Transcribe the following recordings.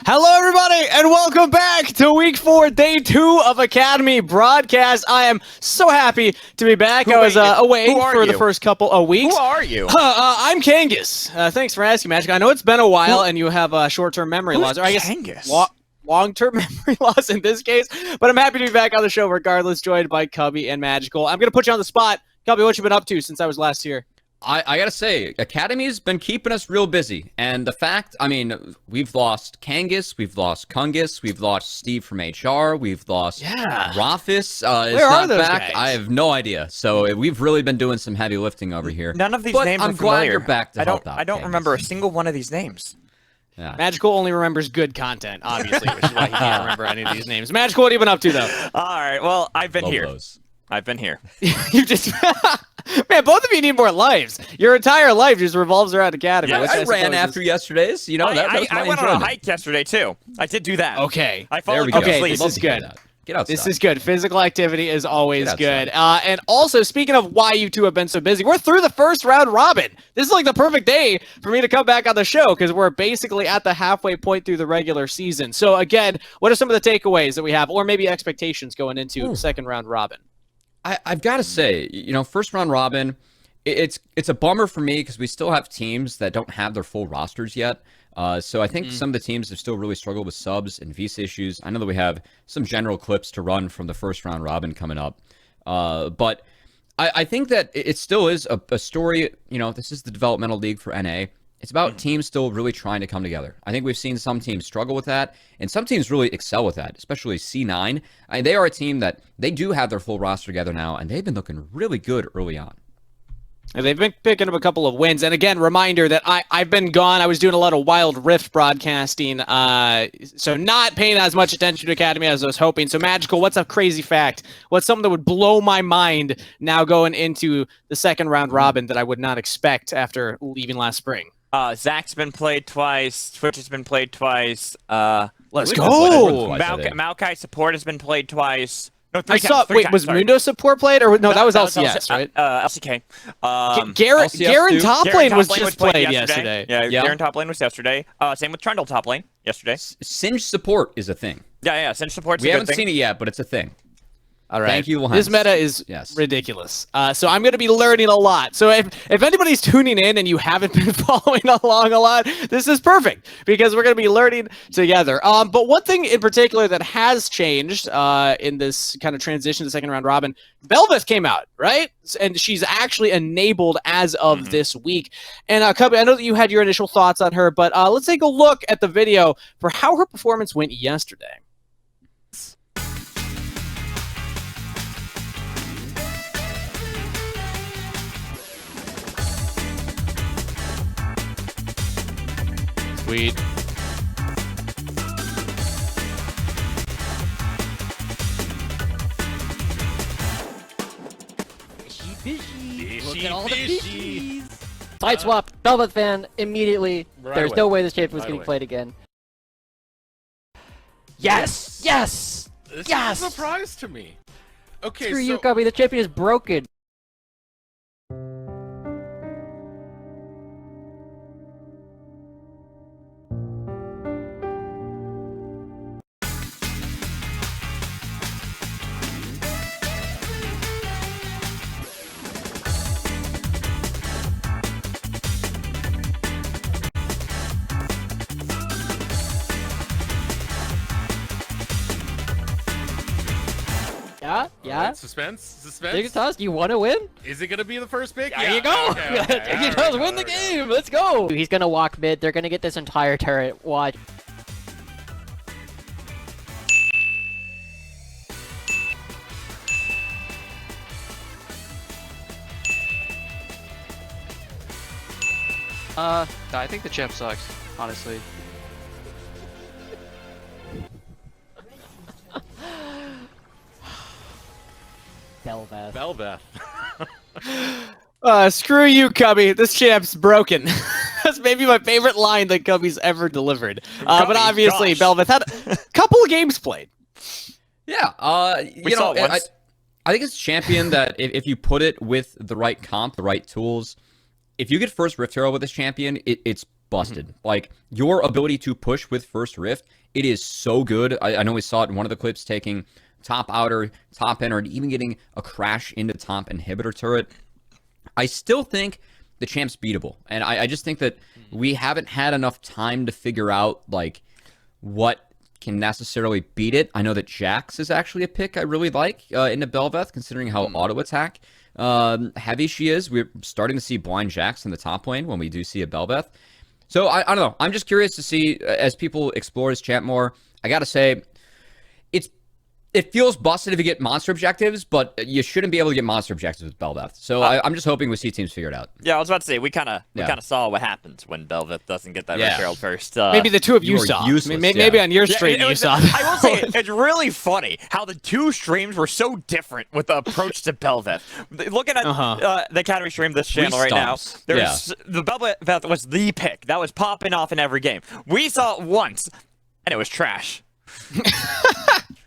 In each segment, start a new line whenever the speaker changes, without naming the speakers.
Hello, everybody, and welcome back to Week 4, Day 2 of Academy Broadcast. I am so happy to be back. I was away for the first couple of weeks.
Who are you?
I'm Kangas. Thanks for asking, Magic. I know it's been a while, and you have short-term memory loss, or I guess long-term memory loss in this case, but I'm happy to be back on the show regardless, joined by Cubby and Magical. I'm going to put you on the spot. Cubby, what you been up to since I was last here?
I gotta say, Academy's been keeping us real busy. And the fact, I mean, we've lost Kangas, we've lost Kungus, we've lost Steve from HR, we've lost Rafis.
Where are those
back.
guys?
I have no idea. So we've really been doing some heavy lifting over here.
None of these
but
names
I'm
are
glad
familiar.
you're back to help out.
I don't
Kangas.
remember a single one of these names.
Yeah.
Magical only remembers good content, obviously, which is why he can't remember any of these names. Magical, what have you been up to, though?
All right, well, I've been
Love
here.
those.
I've been here.
You just... Man, both of you need more lives. Your entire life just revolves around Academy.
Yeah,
which
I ran after yesterday's. You know, that was my
I went on a
enjoyment.
hike yesterday, too. I did do that.
Okay.
I
There
followed
we go.
Okay,
sleep.
this is good.
Get outside.
This is good. Physical activity is always
Get
good. And also, speaking of why you two have been so busy, we're through the first round robin. This is like the perfect day for me to come back on the show because we're basically at the halfway point through the regular season. So again, what are some of the takeaways that we have, or maybe expectations going into second round robin?
I've got to say, you know, first round robin, it's a bummer for me because we still have teams that don't have their full rosters yet. So I think some of the teams have still really struggled with subs and visa issues. I know that we have some general clips to run from the first round robin coming up. But I think that it still is a story. You know, this is the developmental league for NA. It's about teams still really trying to come together. I think we've seen some teams struggle with that, and some teams really excel with that, especially C9. They are a team that they do have their full roster together now, and they've been looking really good early on.
And they've been picking up a couple of wins. And again, reminder that I've been gone. I was doing a lot of Wild Rift broadcasting, so not paying as much attention to Academy as I was hoping. So Magical, what's a crazy fact? What's something that would blow my mind now going into the second round robin that I would not expect after leaving last spring?
Zach's been played twice. Twitch has been played twice.
Let's
go!
Maokai support has been played twice. No,
I saw. Wait, was Mundo support played or no? That was LCS, right?
LCK.
Garen top lane was
Top
just played yesterday.
Yeah, Garen top lane was yesterday. Same with Trundle top lane yesterday.
Singe support is a thing.
Yeah, Singe support's
We
a good
haven't
thing.
seen it yet, but it's a thing.
All right.
Thank you, Lance.
This meta is ridiculous. So I'm going to be learning a lot. So if anybody's tuning in and you haven't been following along a lot, this is perfect because we're going to be learning together. But one thing in particular that has changed in this kind of transition to second round robin, Bel'Veth came out, right? And she's actually enabled as of this week. And Cubby, I know that you had your initial thoughts on her, but let's take a look at the video for how her performance went yesterday. Sweet.
Fishy. Look at all the fishies. Side swap, Bel'Veth fan, immediately. There's no way this champion was getting played again. Yes! Yes!
This
Yes!
is a surprise to me. Okay,
Screw
so
you, Cubby. The champion is broken. Yeah?
suspense.
Take a toss. You want to win?
Is it gonna be the first pick?
There you go. Take a toss. Win the game. Let's go. He's gonna walk mid. They're gonna get this entire turret. Watch.
I think the champ sucks, honestly.
Bel'Veth.
Screw you, Cubby. This champ's broken. That's maybe my favorite line that Cubby's ever delivered. But obviously, Bel'Veth had a couple of games played.
Yeah,
We saw it once.
I think it's a champion that if you put it with the right comp, the right tools, if you get first Rift Hero with this champion, it's busted. Like, your ability to push with First Rift, it is so good. I know we saw it in one of the clips, taking top outer, top inner, and even getting a crash into top inhibitor turret. I still think the champ's beatable, and I just think that we haven't had enough time to figure out, like, what can necessarily beat it. I know that Jax is actually a pick I really like into Bel'Veth, considering how auto attack heavy she is. We're starting to see blind Jax in the top lane when we do see a Bel'Veth. So I don't know. I'm just curious to see, as people explore this champ more, I gotta say, it feels busted if you get monster objectives, but you shouldn't be able to get monster objectives with Bel'Veth. So I'm just hoping we see teams figure it out.
Yeah, I was about to say, we kind of saw what happens when Bel'Veth doesn't get that Red Herald first.
Maybe the two of you saw.
Useless,
maybe on your stream you saw.
I will say, it's really funny how the two streams were so different with the approach to Bel'Veth. Looking at the Academy stream, this channel right now, the Bel'Veth was the pick. That was popping off in every game. We saw it once, and it was trash.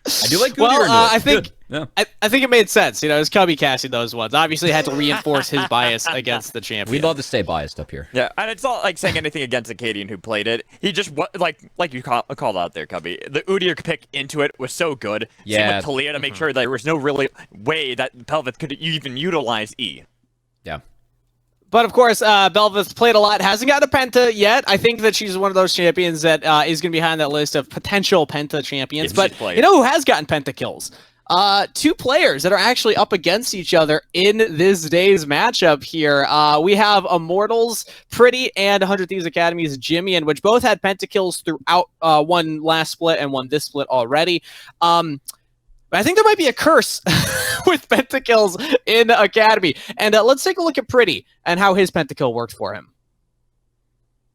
I do like
I think I think it made sense. You know, it was Cubby casting those ones. Obviously, had to reinforce his bias against the champion.
We'd love to stay biased up here.
Yeah, and it's not like saying anything against Acadian who played it. He just like you called out there, Cubby. The Udyr pick into it was so good.
Yeah.
Same with Talia to make sure there was no really way that Bel'Veth could even utilize E.
Yeah.
But of course, Bel'Veth's played a lot, hasn't got a Penta yet. I think that she's one of those champions that is going to be behind that list of potential Penta champions. But you know who has gotten Pentakills? Two players that are actually up against each other in this day's matchup here. We have Immortals, Pretty, and 100 Thieves Academy's Jimmy, which both had Pentakills throughout one last split and one this split already. But I think there might be a curse with Pentakills in Academy. And let's take a look at Pretty and how his Pentakill worked for him.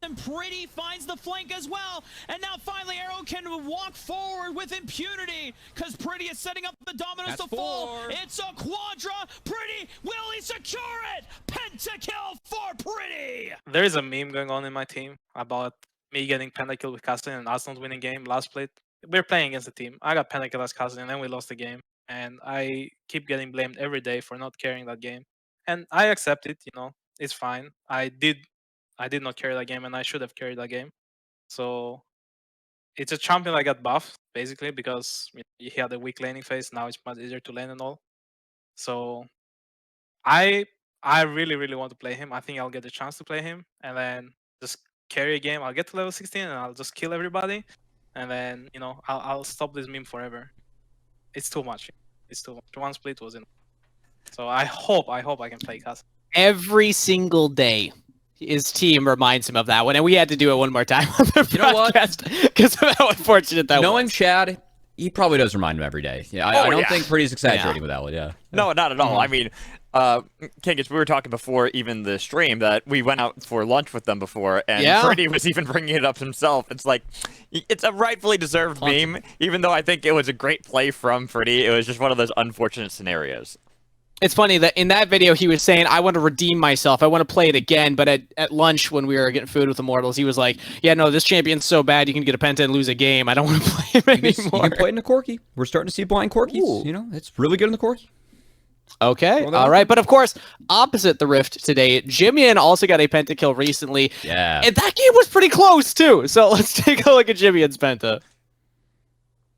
And Pretty finds the flank as well. And now finally Arrow can walk forward with impunity because Pretty is setting up the dominoes to fall. It's a quadra. Pretty, will he secure it? Pentakill for Pretty.
There is a meme going on in my team about me getting Pentakill with Castle and us not winning game last split. We're playing against a team. I got Pentakill as Castle and then we lost the game. And I keep getting blamed every day for not carrying that game. And I accept it, you know, it's fine. I did not carry that game and I should have carried that game. So it's a champion that got buffed, basically, because he had a weak laning phase. Now it's much easier to lane and all. So I really, really want to play him. I think I'll get the chance to play him and then just carry a game. I'll get to level 16 and I'll just kill everybody. And then, you know, I'll stop this meme forever. It's too much. It's too much. One split was enough. So I hope I can play Castle.
Every single day, his team reminds him of that one, and we had to do it one more time on the broadcast because of how unfortunate that was.
Knowing Chad, he probably does remind him every day. Yeah, I don't think Pretty's exaggerating with that one. Yeah.
No, not at all. I mean, Kingus, we were talking before even the stream that we went out for lunch with them before, and Pretty was even bringing it up himself. It's like, it's a rightfully deserved meme, even though I think it was a great play from Pretty. It was just one of those unfortunate scenarios.
It's funny that in that video he was saying, I want to redeem myself. I want to play it again. But at lunch when we were getting food with Immortals, he was like, yeah, no, this champion's so bad you can get a Penta and lose a game. I don't want to play him anymore.
You can play it in a Corki. We're starting to see blind Corkis. Ooh. You know, it's really good in the Corki.
Okay, all right. But of course, opposite the Rift today, Jimmy also got a Pentakill recently.
Yeah.
And that game was pretty close, too. So let's take a look at Jimmy's Penta.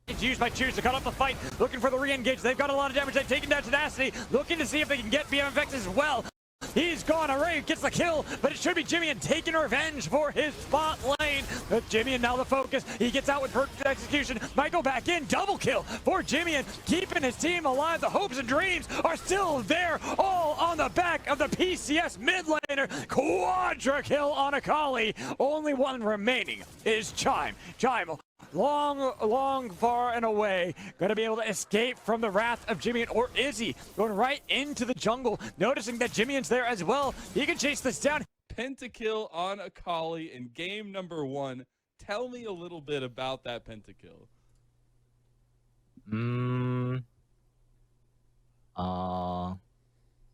It's used by Choose to cut off the fight, looking for the re-engage. They've got a lot of damage. They've taken down Tenacity, looking to see if they can get BMFX as well. He's gone. Array gets the kill, but it should be Jimmy and taking revenge for his spot lane. Jimmy and now the focus. He gets out with perfect execution. Might go back in. Double kill for Jimmy and keeping his team alive. The hopes and dreams are still there, all on the back of the PCS mid laner. Quadra kill on Akali. Only one remaining is Chime. Chime. Long, far and away. Gonna be able to escape from the wrath of Jimmy, or is he? Going right into the jungle, noticing that Jimmy's there as well. He can chase this down.
Pentakill on Akali in game number 1. Tell me a little bit about that Pentakill.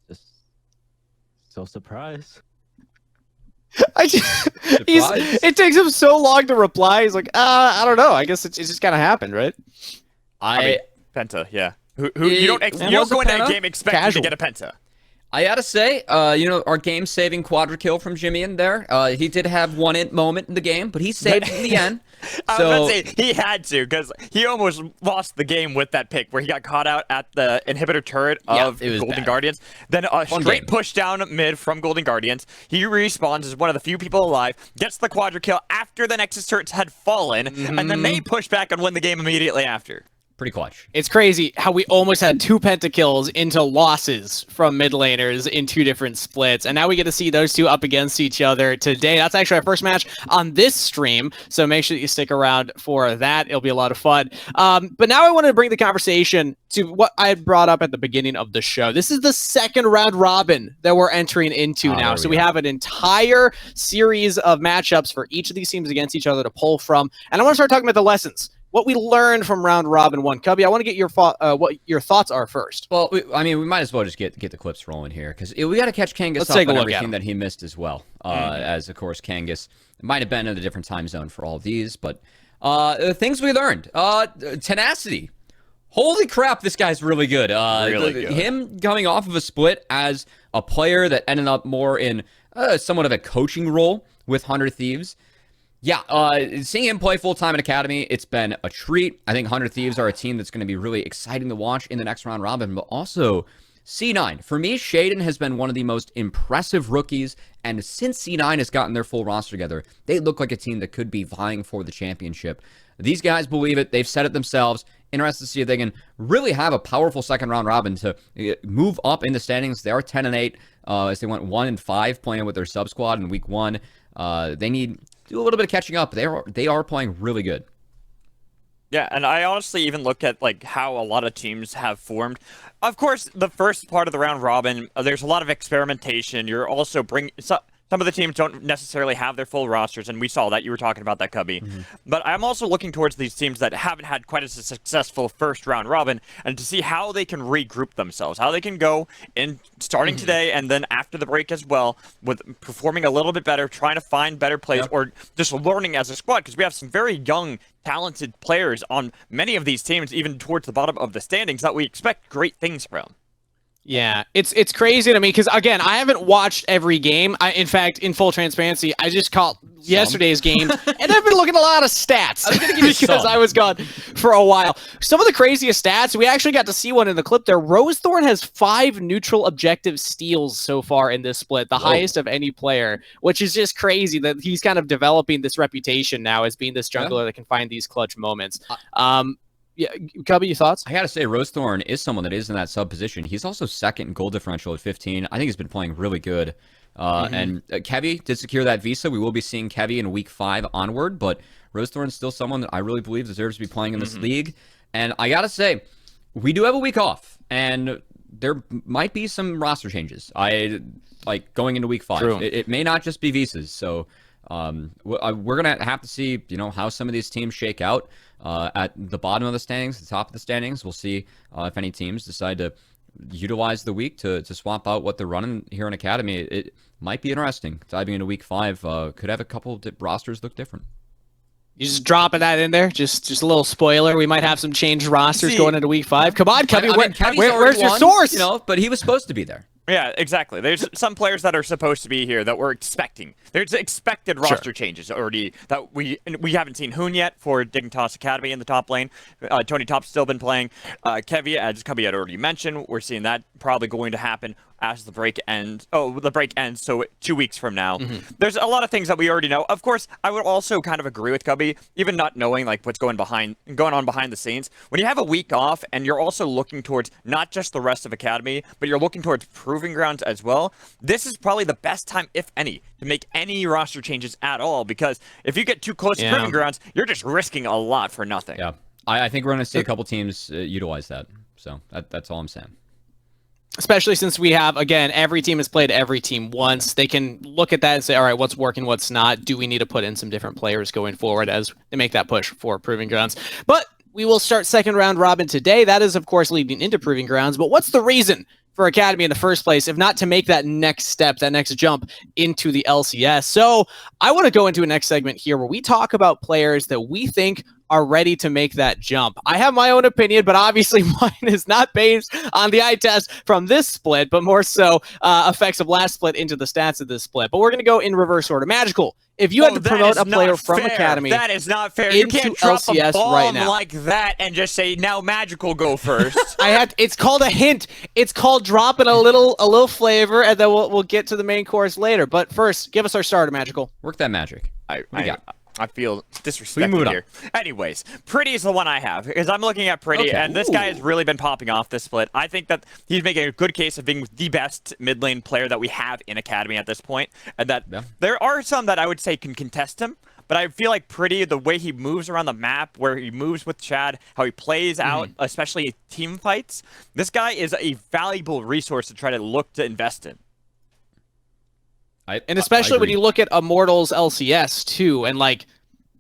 Just so surprised.
It takes him so long to reply. He's like, I don't know. I guess it just kind of happened, right?
I mean, Penta, yeah. Who you don't go into a game expecting to get a Penta.
I gotta say, our game-saving quadra kill from Jimmy in there. He did have one moment in the game, but he saved it in the end.
I was about to say, he had to, because he almost lost the game with that pick, where he got caught out at the inhibitor turret of Golden Guardians. Then a straight push down mid from Golden Guardians. He respawns as one of the few people alive, gets the quadra kill after the Nexus turrets had fallen, and then they push back and win the game immediately after.
Pretty clutch.
It's crazy how we almost had 2 pentakills into losses from mid laners in 2 different splits, and now we get to see those 2 up against each other today. That's actually our first match on this stream, so make sure that you stick around for that. It'll be a lot of fun. But now I want to bring the conversation to what I had brought up at the beginning of the show. This is the second round robin that we're entering into now. So we have an entire series of matchups for each of these teams against each other to pull from, and I want to start talking about the lessons. What we learned from round robin 1. Cubby, I want to get your what your thoughts are first.
Well, we might as well just get the clips rolling here, because we got to catch Kangas up on everything that he missed as well. As, of course, Kangas might have been in a different time zone for all of these. But the things we learned. Tenacity. Holy crap, this guy's really good.
Really good.
Him coming off of a split as a player that ended up more in somewhat of a coaching role with 100 Thieves. Yeah, seeing him play full-time in Academy, it's been a treat. I think 100 Thieves are a team that's going to be really exciting to watch in the next round robin, but also C9. For me, Shaden has been one of the most impressive rookies, and since C9 has gotten their full roster together, they look like a team that could be vying for the championship. These guys believe it. They've said it themselves. Interested to see if they can really have a powerful second round robin to move up in the standings. They are 10-8 as they went 1-5 playing with their sub squad in week 1. They need to do a little bit of catching up. They are playing really good.
Yeah, and I honestly even look at like how a lot of teams have formed. Of course, the first part of the round robin, there's a lot of experimentation. You're also bringing some of the teams don't necessarily have their full rosters, and we saw that. You were talking about that, Cubby. But I'm also looking towards these teams that haven't had quite as a successful first round robin, and to see how they can regroup themselves, how they can go in starting today and then after the break as well, with performing a little bit better, trying to find better plays, or just learning as a squad, because we have some very young, talented players on many of these teams, even towards the bottom of the standings, that we expect great things from.
Yeah, it's crazy to me because, again, I haven't watched every game. In fact, in full transparency, I just caught yesterday's game, and I've been looking at a lot of stats because I was gone for a while. Some of the craziest stats, we actually got to see one in the clip there. Rosethorn has 5 neutral objective steals so far in this split, the highest of any player, which is just crazy that he's kind of developing this reputation now as being this jungler that can find these clutch moments. Yeah, Cubby, your thoughts?
I gotta say, Rosethorn is someone that is in that sub position. He's also second in goal differential at 15. I think he's been playing really good. And Kevy did secure that visa. We will be seeing Kevy in week 5 onward, but Rosethorn's still someone that I really believe deserves to be playing in this league. And I gotta say, we do have a week off, and there might be some roster changes. Going into week 5. It may not just be visas, so we're gonna have to see, how some of these teams shake out. At the bottom of the standings, the top of the standings, we'll see if any teams decide to utilize the week to swap out what they're running here in Academy. It might be interesting. Diving into week 5 could have a couple rosters look different.
You just dropping that in there? Just a little spoiler. We might have some changed rosters going into week 5. Come on, Cubby. Where's your source?
But he was supposed to be there.
Yeah, exactly. There's some players that are supposed to be here that we're expecting. There's expected roster changes already that we haven't seen. Hoon yet for Dignitas Academy in the top lane. Tony Top's still been playing. Kevy, as Cubby had already mentioned, we're seeing that probably going to happen as the break ends. Oh, the break ends, so 2 weeks from now. There's a lot of things that we already know. Of course, I would also kind of agree with Cubby, even not knowing like what's going on behind the scenes. When you have a week off and you're also looking towards not just the rest of Academy, but you're looking towards Proving Grounds as well, this is probably the best time, if any, to make any roster changes at all, because if you get too close to Proving Grounds, you're just risking a lot for nothing.
Yeah, I think we're going to see a couple teams utilize that, so that's all I'm saying.
Especially since we have, again, every team has played every team once. They can look at that and say, all right, what's working, what's not? Do we need to put in some different players going forward as they make that push for Proving Grounds? But we will start second round robin today. That is, of course, leading into Proving Grounds. But what's the reason for Academy in the first place, if not to make that next step, that next jump into the LCS? So I want to go into a next segment here where we talk about players that we think are ready to make that jump. I have my own opinion, but obviously mine is not based on the eye test from this split, but more so effects of last split into the stats of this split. But we're going to go in reverse order. Magical, if you had to promote a player from Academy,
that is not fair. You can't drop
LCS
a bomb
right now
like that and just say, now Magical go first.
It's called a hint. It's called dropping a little flavor, and then we'll get to the main course later. But first, give us our starter, Magical.
Work that magic.
I feel disrespected here. Anyways, Pretty is the one I have, because I'm looking at Pretty, and this guy has really been popping off this split. I think that he's making a good case of being the best mid lane player that we have in Academy at this point, and that there are some that I would say can contest him, but I feel like Pretty, the way he moves around the map, where he moves with Chad, how he plays out, especially team fights, this guy is a valuable resource to try to look to invest in.
And especially when you look at Immortals LCS too, and like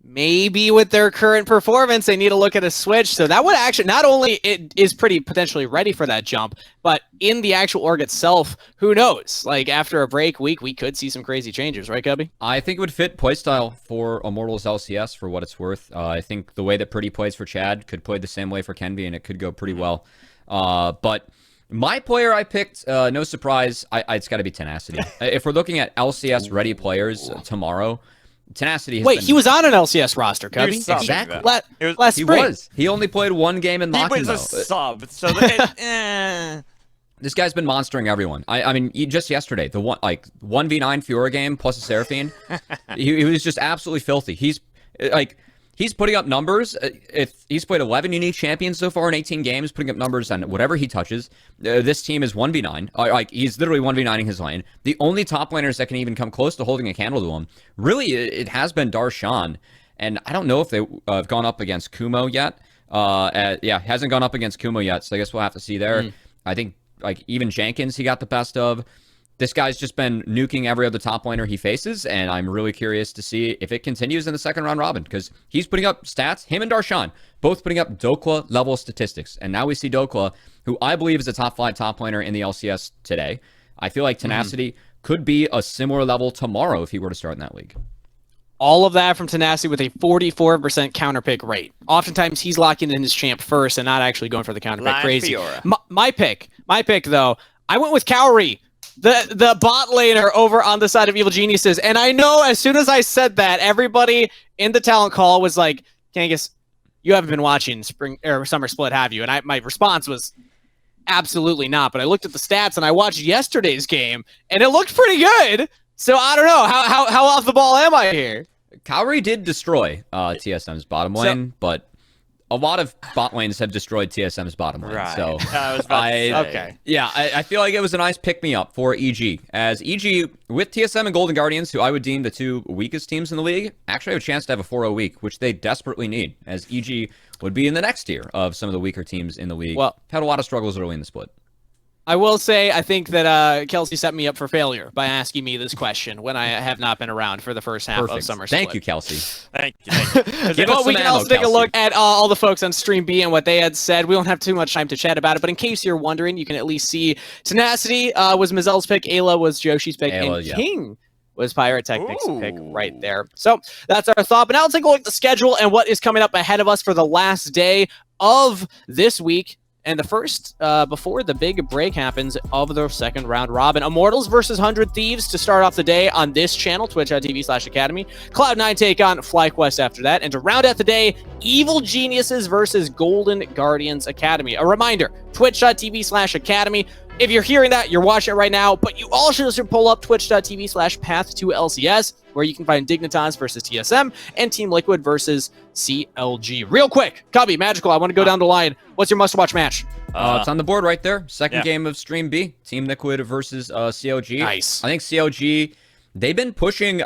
maybe with their current performance, they need to look at a switch. So that would actually, not only it is Pretty potentially ready for that jump, but in the actual org itself, who knows? Like after a break week, we could see some crazy changes, right, Cubby?
I think it would fit playstyle for Immortals LCS for what it's worth. I think the way that Pretty plays for Chad could play the same way for Kenby, and it could go pretty well. But my player I picked, no surprise, it's got to be Tenacity. If we're looking at LCS ready players tomorrow, Tenacity has been...
he was on an LCS roster, Cubby.
Exactly.
Last spring.
He only played one game in Lock-in,
He was a sub, so
This guy's been monstering everyone. I mean, just yesterday, the 1v9 Fiora game plus a Seraphine, he was just absolutely filthy. He's putting up numbers. If he's played 11 unique champions so far in 18 games, putting up numbers on whatever he touches. This team is 1v9. He's literally 1v9ing his lane. The only top laners that can even come close to holding a candle to him, really, it has been Darshan. And I don't know if they have gone up against Kumo yet. Hasn't gone up against Kumo yet, so I guess we'll have to see there. I think even Jenkins he got the best of. This guy's just been nuking every other top laner he faces, and I'm really curious to see if it continues in the second round robin, because he's putting up stats, him and Darshan, both putting up Dokla level statistics. And now we see Dokla, who I believe is a top 5 top laner in the LCS today. I feel like Tenacity could be a similar level tomorrow if he were to start in that league.
All of that from Tenacity with a 44% counter pick rate. Oftentimes he's locking in his champ first and not actually going for the counter pick. Crazy. My pick though, I went with Cowrie. The bot laner over on the side of Evil Geniuses. And I know as soon as I said that, everybody in the talent call was like, Kangas, you haven't been watching Spring or Summer Split, have you? And my response was absolutely not. But I looked at the stats and I watched yesterday's game and it looked pretty good. So I don't know. How off the ball am I here?
Cowrie did destroy TSM's bottom lane, but a lot of bot lanes have destroyed TSM's bottom lane.
Right.
So
I
feel like it was a nice pick-me-up for EG. As EG, with TSM and Golden Guardians, who I would deem the two weakest teams in the league, actually have a chance to have a 4-0 week, which they desperately need, as EG would be in the next tier of some of the weaker teams in the league. Well, had a lot of struggles early in the split.
I will say, I think that Kelsey set me up for failure by asking me this question when I have not been around for the first half of SummerSplit.
Thank you, Kelsey.
Thank you.
We can also take a look at all the folks on Stream B and what they had said. We don't have too much time to chat about it, but in case you're wondering, you can at least see Tenacity was Mizelle's pick, Ayla was Joshi's pick, and King was Pyrotechnic's pick right there. So that's our thought. But now let's take a look at the schedule and what is coming up ahead of us for the last day of this week. And the first, before the big break happens of the second round robin, Immortals versus 100 Thieves to start off the day on this channel, twitch.tv/academy. Cloud9 take on FlyQuest after that. And to round out the day, Evil Geniuses versus Golden Guardians Academy. A reminder, twitch.tv/academy. If you're hearing that, you're watching it right now, but you also should pull up twitch.tv/path2LCS, where you can find Dignitas versus TSM and Team Liquid versus CLG. Real quick, Cubby, Magical, I want to go down the line. What's your must-watch match?
It's on the board right there. Second game of Stream B, Team Liquid versus CLG.
Nice.
I think CLG, they've been pushing...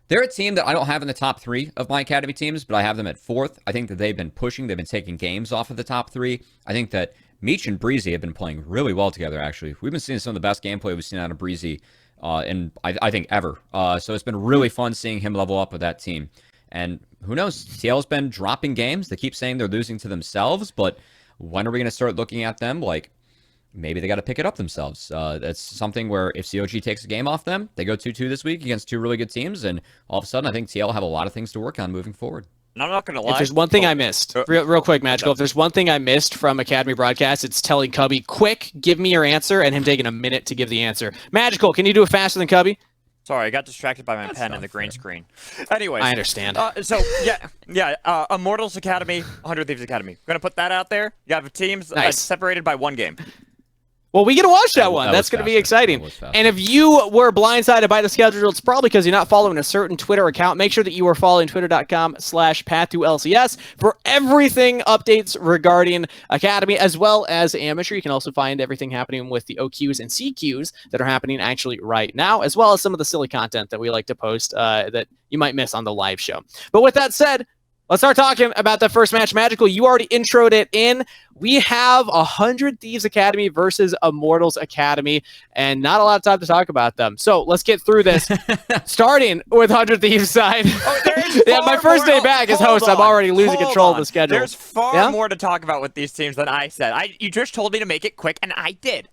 They're a team that I don't have in the top 3 of my Academy teams, but I have them at 4th. I think that they've been pushing. They've been taking games off of the top 3. I think that Meech and Breezy have been playing really well together, actually. We've been seeing some of the best gameplay we've seen out of Breezy in, I think, ever. So it's been really fun seeing him level up with that team. And who knows? TL's been dropping games. They keep saying they're losing to themselves, but when are we going to start looking at them like maybe they got to pick it up themselves? That's something where if COG takes a game off them, they go 2-2 this week against 2 really good teams, and all of a sudden I think TL have a lot of things to work on moving forward.
And I'm not going to lie.
If there's one thing I missed, real quick, Magical, if there's one thing I missed from Academy broadcast, it's telling Cubby, quick, give me your answer, and him taking a minute to give the answer. Magical, can you do it faster than Cubby?
Sorry, I got distracted by my pen and the green screen. Anyways.
I understand.
So, Immortals Academy, 100 Thieves Academy. Going to put that out there. You have teams separated by 1 game.
Well, we get to watch that one. That's going to be exciting. And if you were blindsided by the schedule, it's probably because you're not following a certain Twitter account. Make sure that you are following twitter.com/path2lcs for everything updates regarding Academy as well as Amateur. You can also find everything happening with the OQs and CQs that are happening actually right now, as well as some of the silly content that we like to post that you might miss on the live show. But with that said, let's start talking about the first match. Magical, you already introed it in. We have 100 Thieves Academy versus Immortals Academy, and not a lot of time to talk about them. So let's get through this, starting with 100 Thieves side. My first day back as host, I'm already losing control of the schedule.
There's far more to talk about with these teams than I said. You just told me to make it quick, and I did.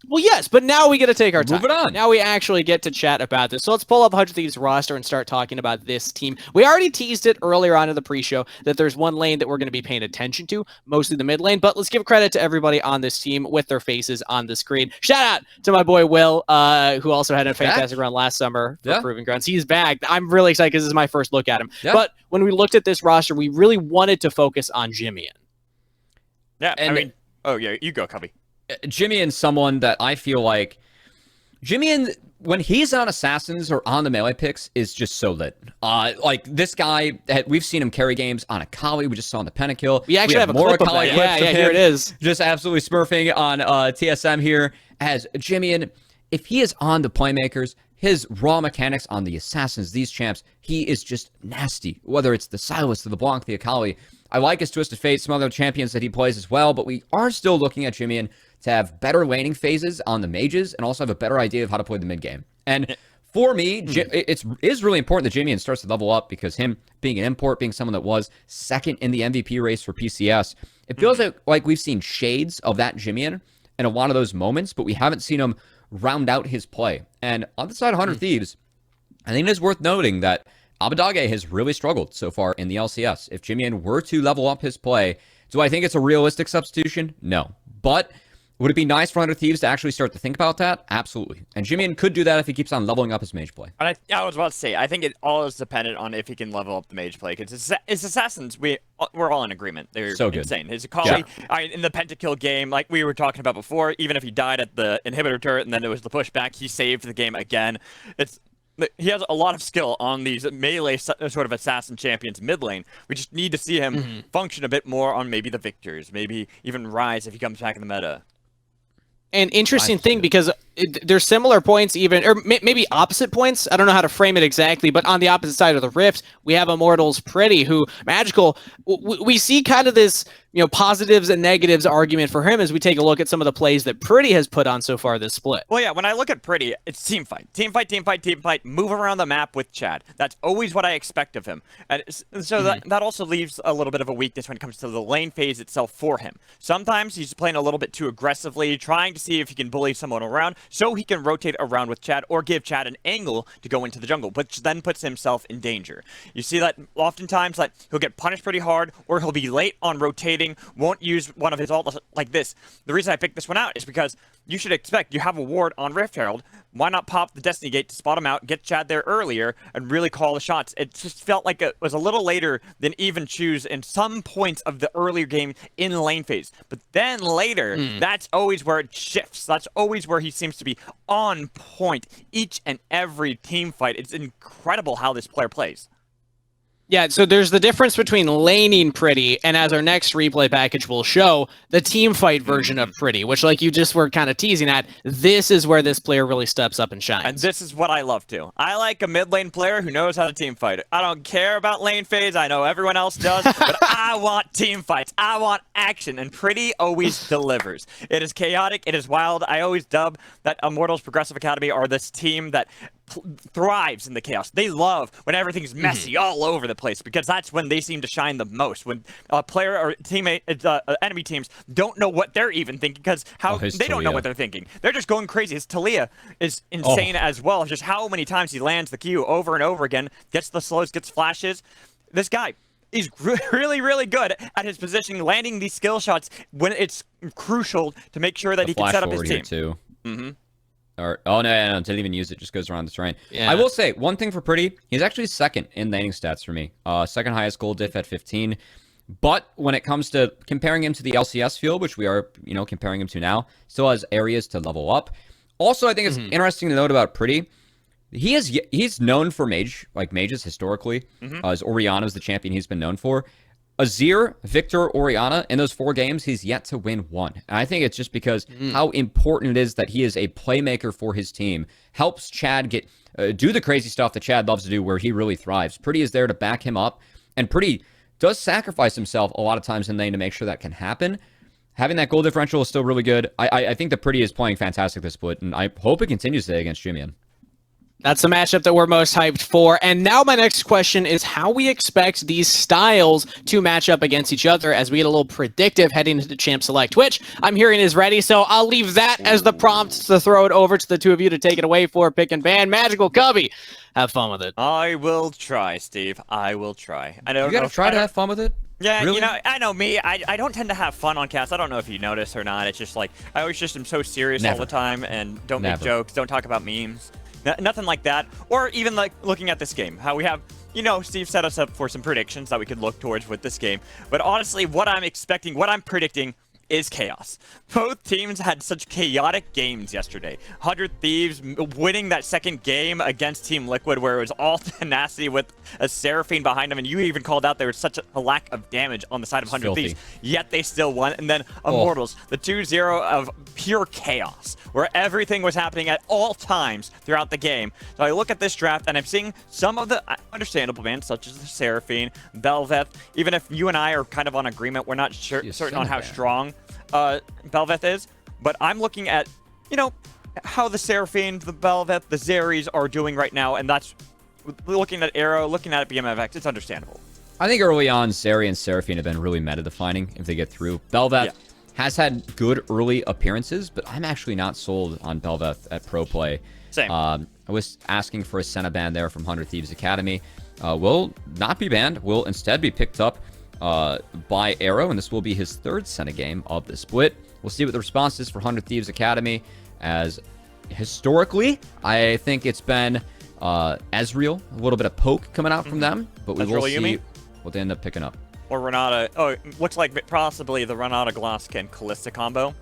Well, yes, but now we get to take our time.
Move it on.
Now we actually get to chat about this. So let's pull up 100 Thieves roster and start talking about this team. We already teased it earlier on in the pre-show that there's one lane that we're going to be paying attention to, mostly the mid lane, but let's give credit to everybody on this team with their faces on the screen. Shout out to my boy Will, who also had a fantastic run last summer for Proving Grounds. He's back. I'm really excited because this is my first look at him. But when we looked at this roster, we really wanted to focus on Jimmy.
Yeah, and I mean, you go, Cubby.
Jimmy and someone that I feel like when he's on Assassins or on the melee picks is just so lit. Like this guy, we've seen him carry games on Akali. We just saw on the Pentakill.
We actually have a clip of that. Yeah, here it is.
Just absolutely smurfing on TSM here as Jimmy. And if he is on the playmakers, his raw mechanics on the Assassins, these champs, he is just nasty. Whether it's the Silas, the LeBlanc, the Akali. I like his Twisted Fate, some other champions that he plays as well, but we are still looking at Jimmy to have better laning phases on the mages and also have a better idea of how to play the mid game. And for me, it is really important that Jimmy starts to level up because him being an import, being someone that was second in the MVP race for PCS, it feels like we've seen shades of that Jimmy in a lot of those moments, but we haven't seen him round out his play. And on the side of 100 Thieves, I think it is worth noting that Abadage has really struggled so far in the LCS. If Jimmy were to level up his play, do I think it's a realistic substitution? No. But would it be nice for 100 Thieves to actually start to think about that? Absolutely. And Jimmy could do that if he keeps on leveling up his mage play.
And I was about to say, I think it all is dependent on if he can level up the mage play. Because it's Assassins, we're all in agreement. They're
so good.
Insane. His Akali, in the Pentakill game, like we were talking about before, even if he died at the inhibitor turret and then it was the pushback, he saved the game again. He has a lot of skill on these melee sort of assassin champions mid lane. We just need to see him function a bit more on maybe the Victors, maybe even Rise if he comes back in the meta.
An interesting thing because there's similar points even, or maybe opposite points. I don't know how to frame it exactly, but on the opposite side of the rift, we have Immortals Pretty, who Magical, we see kind of this, positives and negatives argument for him as we take a look at some of the plays that Pretty has put on so far this split.
Well, yeah, when I look at Pretty, it's team fight. Team fight, team fight, team fight, move around the map with Chad. That's always what I expect of him. And so that also leaves a little bit of a weakness when it comes to the lane phase itself for him. Sometimes he's playing a little bit too aggressively, trying to see if he can bully someone around so he can rotate around with Chad or give Chad an angle to go into the jungle, which then puts himself in danger. You see that oftentimes that he'll get punished pretty hard or he'll be late on rotating, won't use one of his ults like this. The reason I picked this one out is because you should expect you have a ward on Rift Herald. Why not pop the Destiny Gate to spot him out, get Chad there earlier, and really call the shots? It just felt like it was a little later than even choose in some points of the earlier game in the lane phase. But then later, that's always where it shifts. That's always where he seems to be on point each and every team fight. It's incredible how this player plays.
Yeah, so there's the difference between laning Pretty and, as our next replay package will show, the team fight version of Pretty, which, like you just were kind of teasing at, this is where this player really steps up and shines.
And this is what I love too. I like a mid lane player who knows how to team fight. I don't care about lane phase. I know everyone else does, but I want team fights. I want action, and Pretty always delivers. It is chaotic. It is wild. I always dub that Immortals Progressive Academy are this team that thrives in the chaos. They love when everything's messy all over the place because that's when they seem to shine the most. When a player or teammate, enemy teams don't know what they're even thinking because they don't know what they're thinking. They're just going crazy. His Talia is insane as well. Just how many times he lands the Q over and over again, gets the slows, gets flashes. This guy, He's really, really good at his positioning, landing these skill shots when it's crucial to make sure that he can set up his team.
Too.
Mm-hmm.
Or, oh, no, didn't even use it. Just goes around the terrain.
Yeah.
I will say, one thing for Pretty, he's actually second in landing stats for me. Second highest goal diff at 15. But when it comes to comparing him to the LCS field, which we are, comparing him to now, still has areas to level up. Also, I think it's interesting to note about Pretty. He's known for mages historically. As Orianna's the champion he's been known for. Azir, Victor, Orianna, in those 4 games, he's yet to win one. And I think it's just because how important it is that he is a playmaker for his team. Helps Chad do the crazy stuff that Chad loves to do where he really thrives. Pretty is there to back him up. And Pretty does sacrifice himself a lot of times in lane to make sure that can happen. Having that goal differential is still really good. I think the Pretty is playing fantastic this split, and I hope it continues today against Jimian.
That's the matchup that we're most hyped for. And now my next question is how we expect these styles to match up against each other as we get a little predictive heading into Champ Select, which I'm hearing is ready. So I'll leave that as the prompt to throw it over to the two of you to take it away for pick and ban. Magical Cubby, have fun with it.
I will try, Steve. I will try. I don't
You gotta try to have fun with it?
Yeah,
really?
I know me. I don't tend to have fun on cast. I don't know if you notice or not. It's just like, I always just am so serious all the time and don't make jokes, don't talk about memes. Nothing like that. Or even like looking at this game, how we have, Steve set us up for some predictions that we could look towards with this game. But honestly, what I'm expecting, what I'm predicting is chaos. Both teams had such chaotic games yesterday. 100 Thieves winning that second game against Team Liquid where it was all tenacity with a Seraphine behind them, and you even called out there was such a lack of damage on the side of 100 Thieves, yet they still won. And then Immortals, the 2-0 of pure chaos, where everything was happening at all times throughout the game. So I look at this draft, and I'm seeing some of the understandable bans, such as the Seraphine, Bel'Veth. Even if you and I are kind of on agreement, we're not certain on how strong Bel'Veth is, but I'm looking at, how the Seraphine, the Bel'Veth, the Zeries are doing right now, and that's looking at Arrow, looking at BMFX, it's understandable.
I think early on, Zeri and Seraphine have been really meta-defining if they get through. Bel'Veth has had good early appearances, but I'm actually not sold on Bel'Veth at pro play.
Same.
I was asking for a Senna ban there from 100 Thieves Academy. Will not be banned, will instead be picked up by Arrow, and this will be his 3rd Senna game of the split. We'll see what the response is for 100 Thieves Academy, as historically, I think it's been Ezreal, a little bit of poke coming out from them, but we will see what they end up picking up.
Or Renata. Oh, it looks like possibly the Renata Glasskin Kalista combo.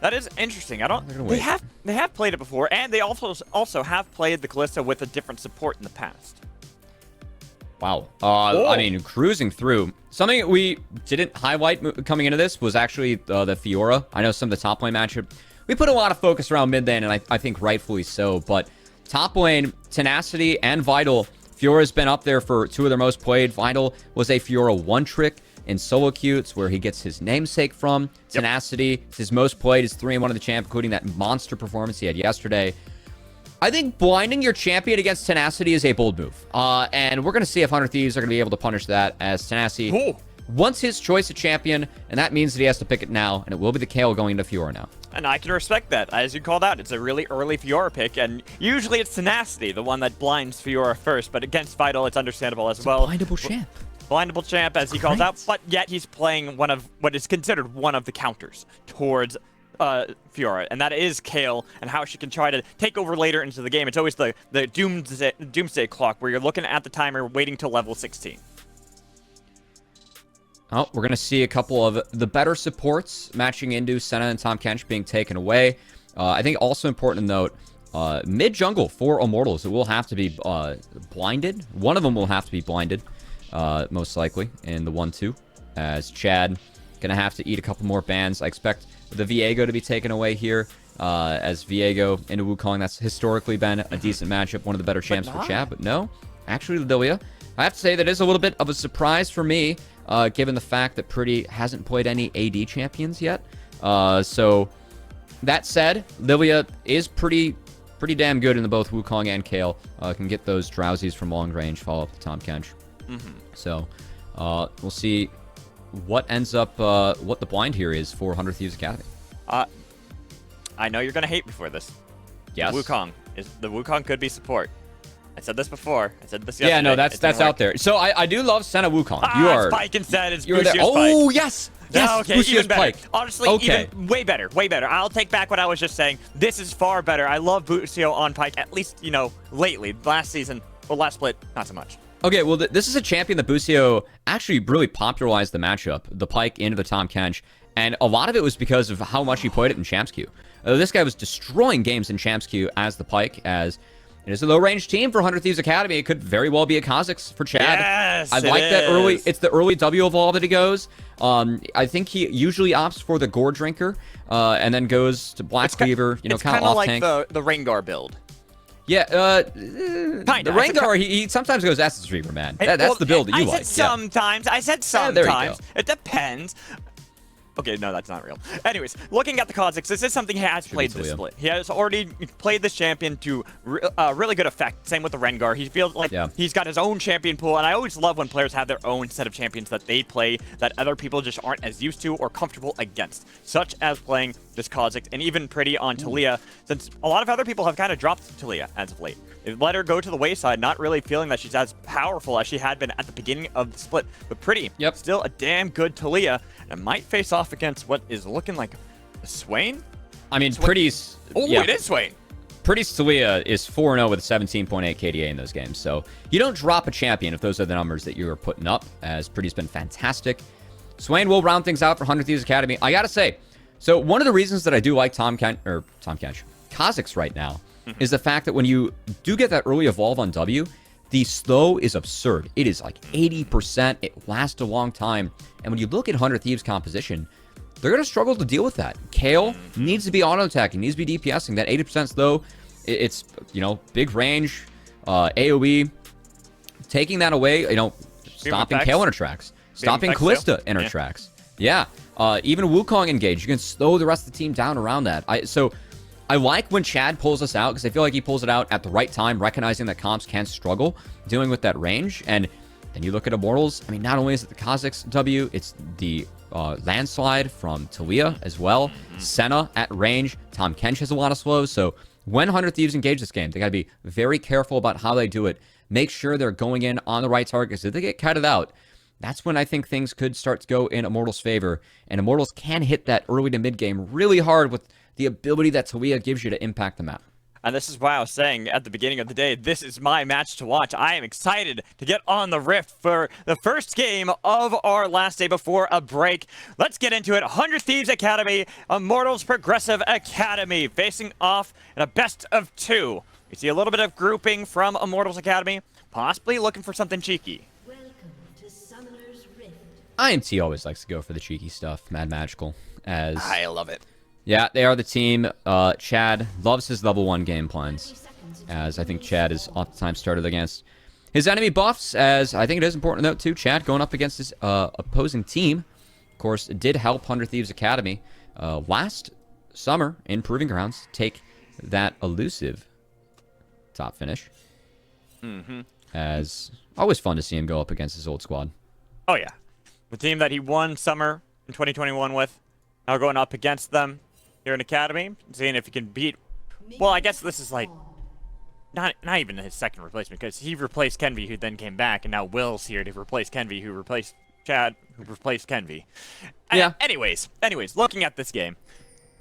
That is interesting. They have played it before, and they also have played the Kalista with a different support in the past.
Wow. I mean, cruising through. Something we didn't highlight coming into this was actually the Fiora. I know some of the top lane matchup. We put a lot of focus around mid lane, and I think rightfully so. But top lane, Tenacity and Vital, Fiora's been up there for 2 of their most played. Vital was a Fiora one-trick in solo queue. It's where he gets his namesake from. Tenacity, his most played, is 3-1 of the champ, including that monster performance he had yesterday. I think blinding your champion against Tenacity is a bold move. And we're going to see if 100 Thieves are going to be able to punish that, as Tenacity wants his choice of champion, and that means that he has to pick it now, and it will be the Kayle going into Fiora now.
And I can respect that. As you called out, it's a really early Fiora pick, and usually it's Tenacity, the one that blinds Fiora first, but against Vital, it's understandable as well.
Blindable champ.
Blindable champ, as he calls out, but yet he's playing one of what is considered one of the counters towards Fiora, and that is Kayle, and how she can try to take over later into the game. It's always the doomsday clock, where you're looking at the timer, waiting till level 16.
Oh, we're going to see a couple of the better supports matching into Senna and Tahm Kench being taken away. I think also important to note, mid-jungle for Immortals, it will have to be blinded. One of them will have to be blinded, most likely, in the 1-2, as Chad going to have to eat a couple more bans. I expect the Viego to be taken away here, as Viego into Wukong. That's historically been a decent matchup, one of the better champs for Chad, but no, actually Lilia. I have to say that is a little bit of a surprise for me, given the fact that Pretty hasn't played any AD champions yet. So that said, Lilia is pretty damn good in the both Wukong and Kayle. Can get those drowsies from long range, follow up the Tahm Kench. So we'll see what ends up, what the blind here is for 100 Thieves Academy.
I know you're going to hate me for this.
Yes.
The Wukong could be support. I said this before. I said this yesterday.
Yeah, no,
It didn't
that's
work.
out there. So I do love Senna Wukong. You
Ah,
are
Spike instead. It's
you're there.
Busio's
Oh
Pike.
yes, yes.
No, okay,
Busio's
even better.
Pike.
Honestly,
Okay.
even way better, way better. I'll take back what I was just saying. This is far better. I love Busio on Pike, at least, lately. Last season, well, last split, not so much.
Okay, well, this is a champion that Busio actually really popularized the matchup, the Pike into the Tahm Kench, and a lot of it was because of how much he played it in Champs Queue. This guy was destroying games in Champs Queue as the Pike, as it is a low-range team for 100 Thieves Academy. It could very well be a Kha'Zix for Chad.
Yes,
I like that
is.
early. It's the early W evolve that he goes. I think he usually opts for the Gore Drinker, and then goes to Black Cleaver. Kind of off
like
tank.
the Rengar build.
Yeah,
Kinda.
the Rengar, he sometimes goes Essence Reaver, man. That's the build that you like.
I said sometimes.
there you go.
It depends. Okay, no, that's not real. Anyways, looking at the Kha'Zix, this is something he has played this split. He has already played this champion to really good effect. Same with the Rengar. He feels like he's got his own champion pool, and I always love when players have their own set of champions that they play that other people just aren't as used to or comfortable against, such as playing this Kha'Zix and even Pretty on Talia, since a lot of other people have kind of dropped Talia as of late. They've let her go to the wayside, not really feeling that she's as powerful as she had been at the beginning of the split. But Pretty, still a damn good Talia, and might face off against what is looking like a Swain?
I mean, Pretty's...
Oh, it is Swain.
Pretty's Talia is 4-0 with 17.8 KDA in those games. So you don't drop a champion if those are the numbers that you are putting up, as Pretty's been fantastic. Swain will round things out for 100 Thieves Academy. I gotta say, so one of the reasons that I do like Kha'Zix right now is the fact that when you do get that early evolve on W, the slow is absurd. It is like 80%. It lasts a long time. And when you look at 100 Thieves composition, they're going to struggle to deal with that. Kale needs to be auto-attacking, needs to be DPSing. That 80% slow, it's, big range, AoE. Taking that away, stopping Kale inner tracks, stopping Callista inner tracks. Yeah. Even Wukong engage, you can slow the rest of the team down around that. I like when Chad pulls this out, because I feel like he pulls it out at the right time, recognizing that comps can struggle dealing with that range. And then you look at Immortals. I mean, not only is it the Kha'Zix W, it's the landslide from Talia as well. Senna at range. Tahm Kench has a lot of slows. So when 100 Thieves engage this game, they got to be very careful about how they do it. Make sure they're going in on the right targets. If they get kited out, that's when I think things could start to go in Immortals' favor. And Immortals can hit that early to mid game really hard with the ability that Talia gives you to impact the map.
And this is why I was saying at the beginning of the day, this is my match to watch. I am excited to get on the Rift for the first game of our last day before a break. Let's get into it. 100 Thieves Academy, Immortals Progressive Academy, facing off in a best of 2. We see a little bit of grouping from Immortals Academy, possibly looking for something cheeky.
IMT always likes to go for the cheeky stuff, Mad Magical.
I love it.
Yeah, they are the team. Chad loves his level 1 game plans, as I think Chad is oftentimes started against his enemy buffs, as I think it is important to note, too, Chad going up against his opposing team, of course, did help 100 Thieves Academy last summer in Proving Grounds take that elusive top finish. As always fun to see him go up against his old squad.
Oh, yeah. The team that he won summer in 2021 with, now going up against them here in Academy, seeing if he can beat... Well, I guess this is like... Not even his second replacement, because he replaced Kenvi, who then came back, and now Will's here to replace Kenvi, who replaced Chad, who replaced Kenvi.
Yeah.
Anyways, looking at this game,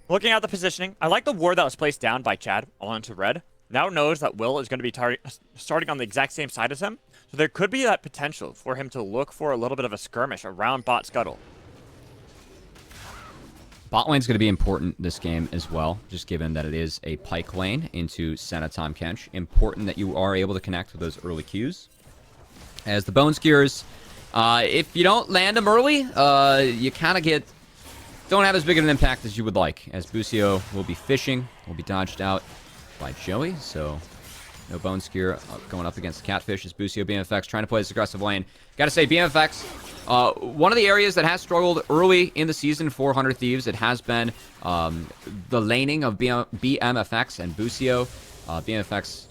looking at the positioning, I like the ward that was placed down by Chad onto red. Now knows that Will is going to be starting on the exact same side as him, so there could be that potential for him to look for a little bit of a skirmish around bot scuttle.
Bot lane's going to be important this game as well, just given that it is a Pike lane into Senna Tahm Kench. Important that you are able to connect with those early Qs. As the Bone Skewers, if you don't land them early, you kind of don't have as big of an impact as you would like, as Busio will be fishing, will be dodged out by Joey, so no Bone Skewer going up against the Catfish as Busio BMFX trying to play this aggressive lane. Gotta say, BMFX, one of the areas that has struggled early in the season for 100 Thieves, it has been the laning of BMFX and Busio. BMFX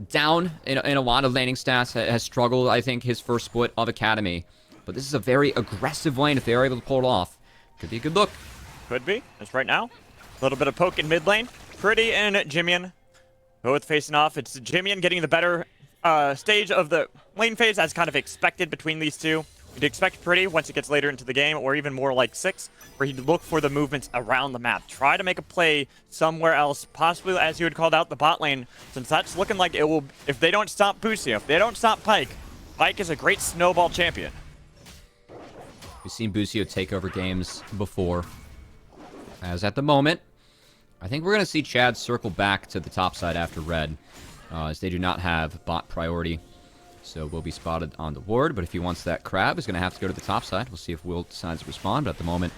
down in a lot of laning stats, has struggled, I think, his first split of Academy. But this is a very aggressive lane if they are able to pull it off. Could be a good look.
Could be, as right now. A little bit of poke in mid lane. Pretty and Jimian both facing off. It's Jimian getting the better stage of the lane phase as kind of expected between these two. You'd expect Pretty once it gets later into the game, or even more like 6, where he'd look for the movements around the map. Try to make a play somewhere else, possibly as you had called out the bot lane, since that's looking like it will, if they don't stop Busio, if they don't stop Pyke, Pyke is a great snowball champion.
We've seen Busio take over games before. As at the moment, I think we're going to see Chad circle back to the top side after red, as they do not have bot priority. So will be spotted on the ward, but if he wants that crab, he's going to have to go to the top side. We'll see if Will decides to respond, but at the moment,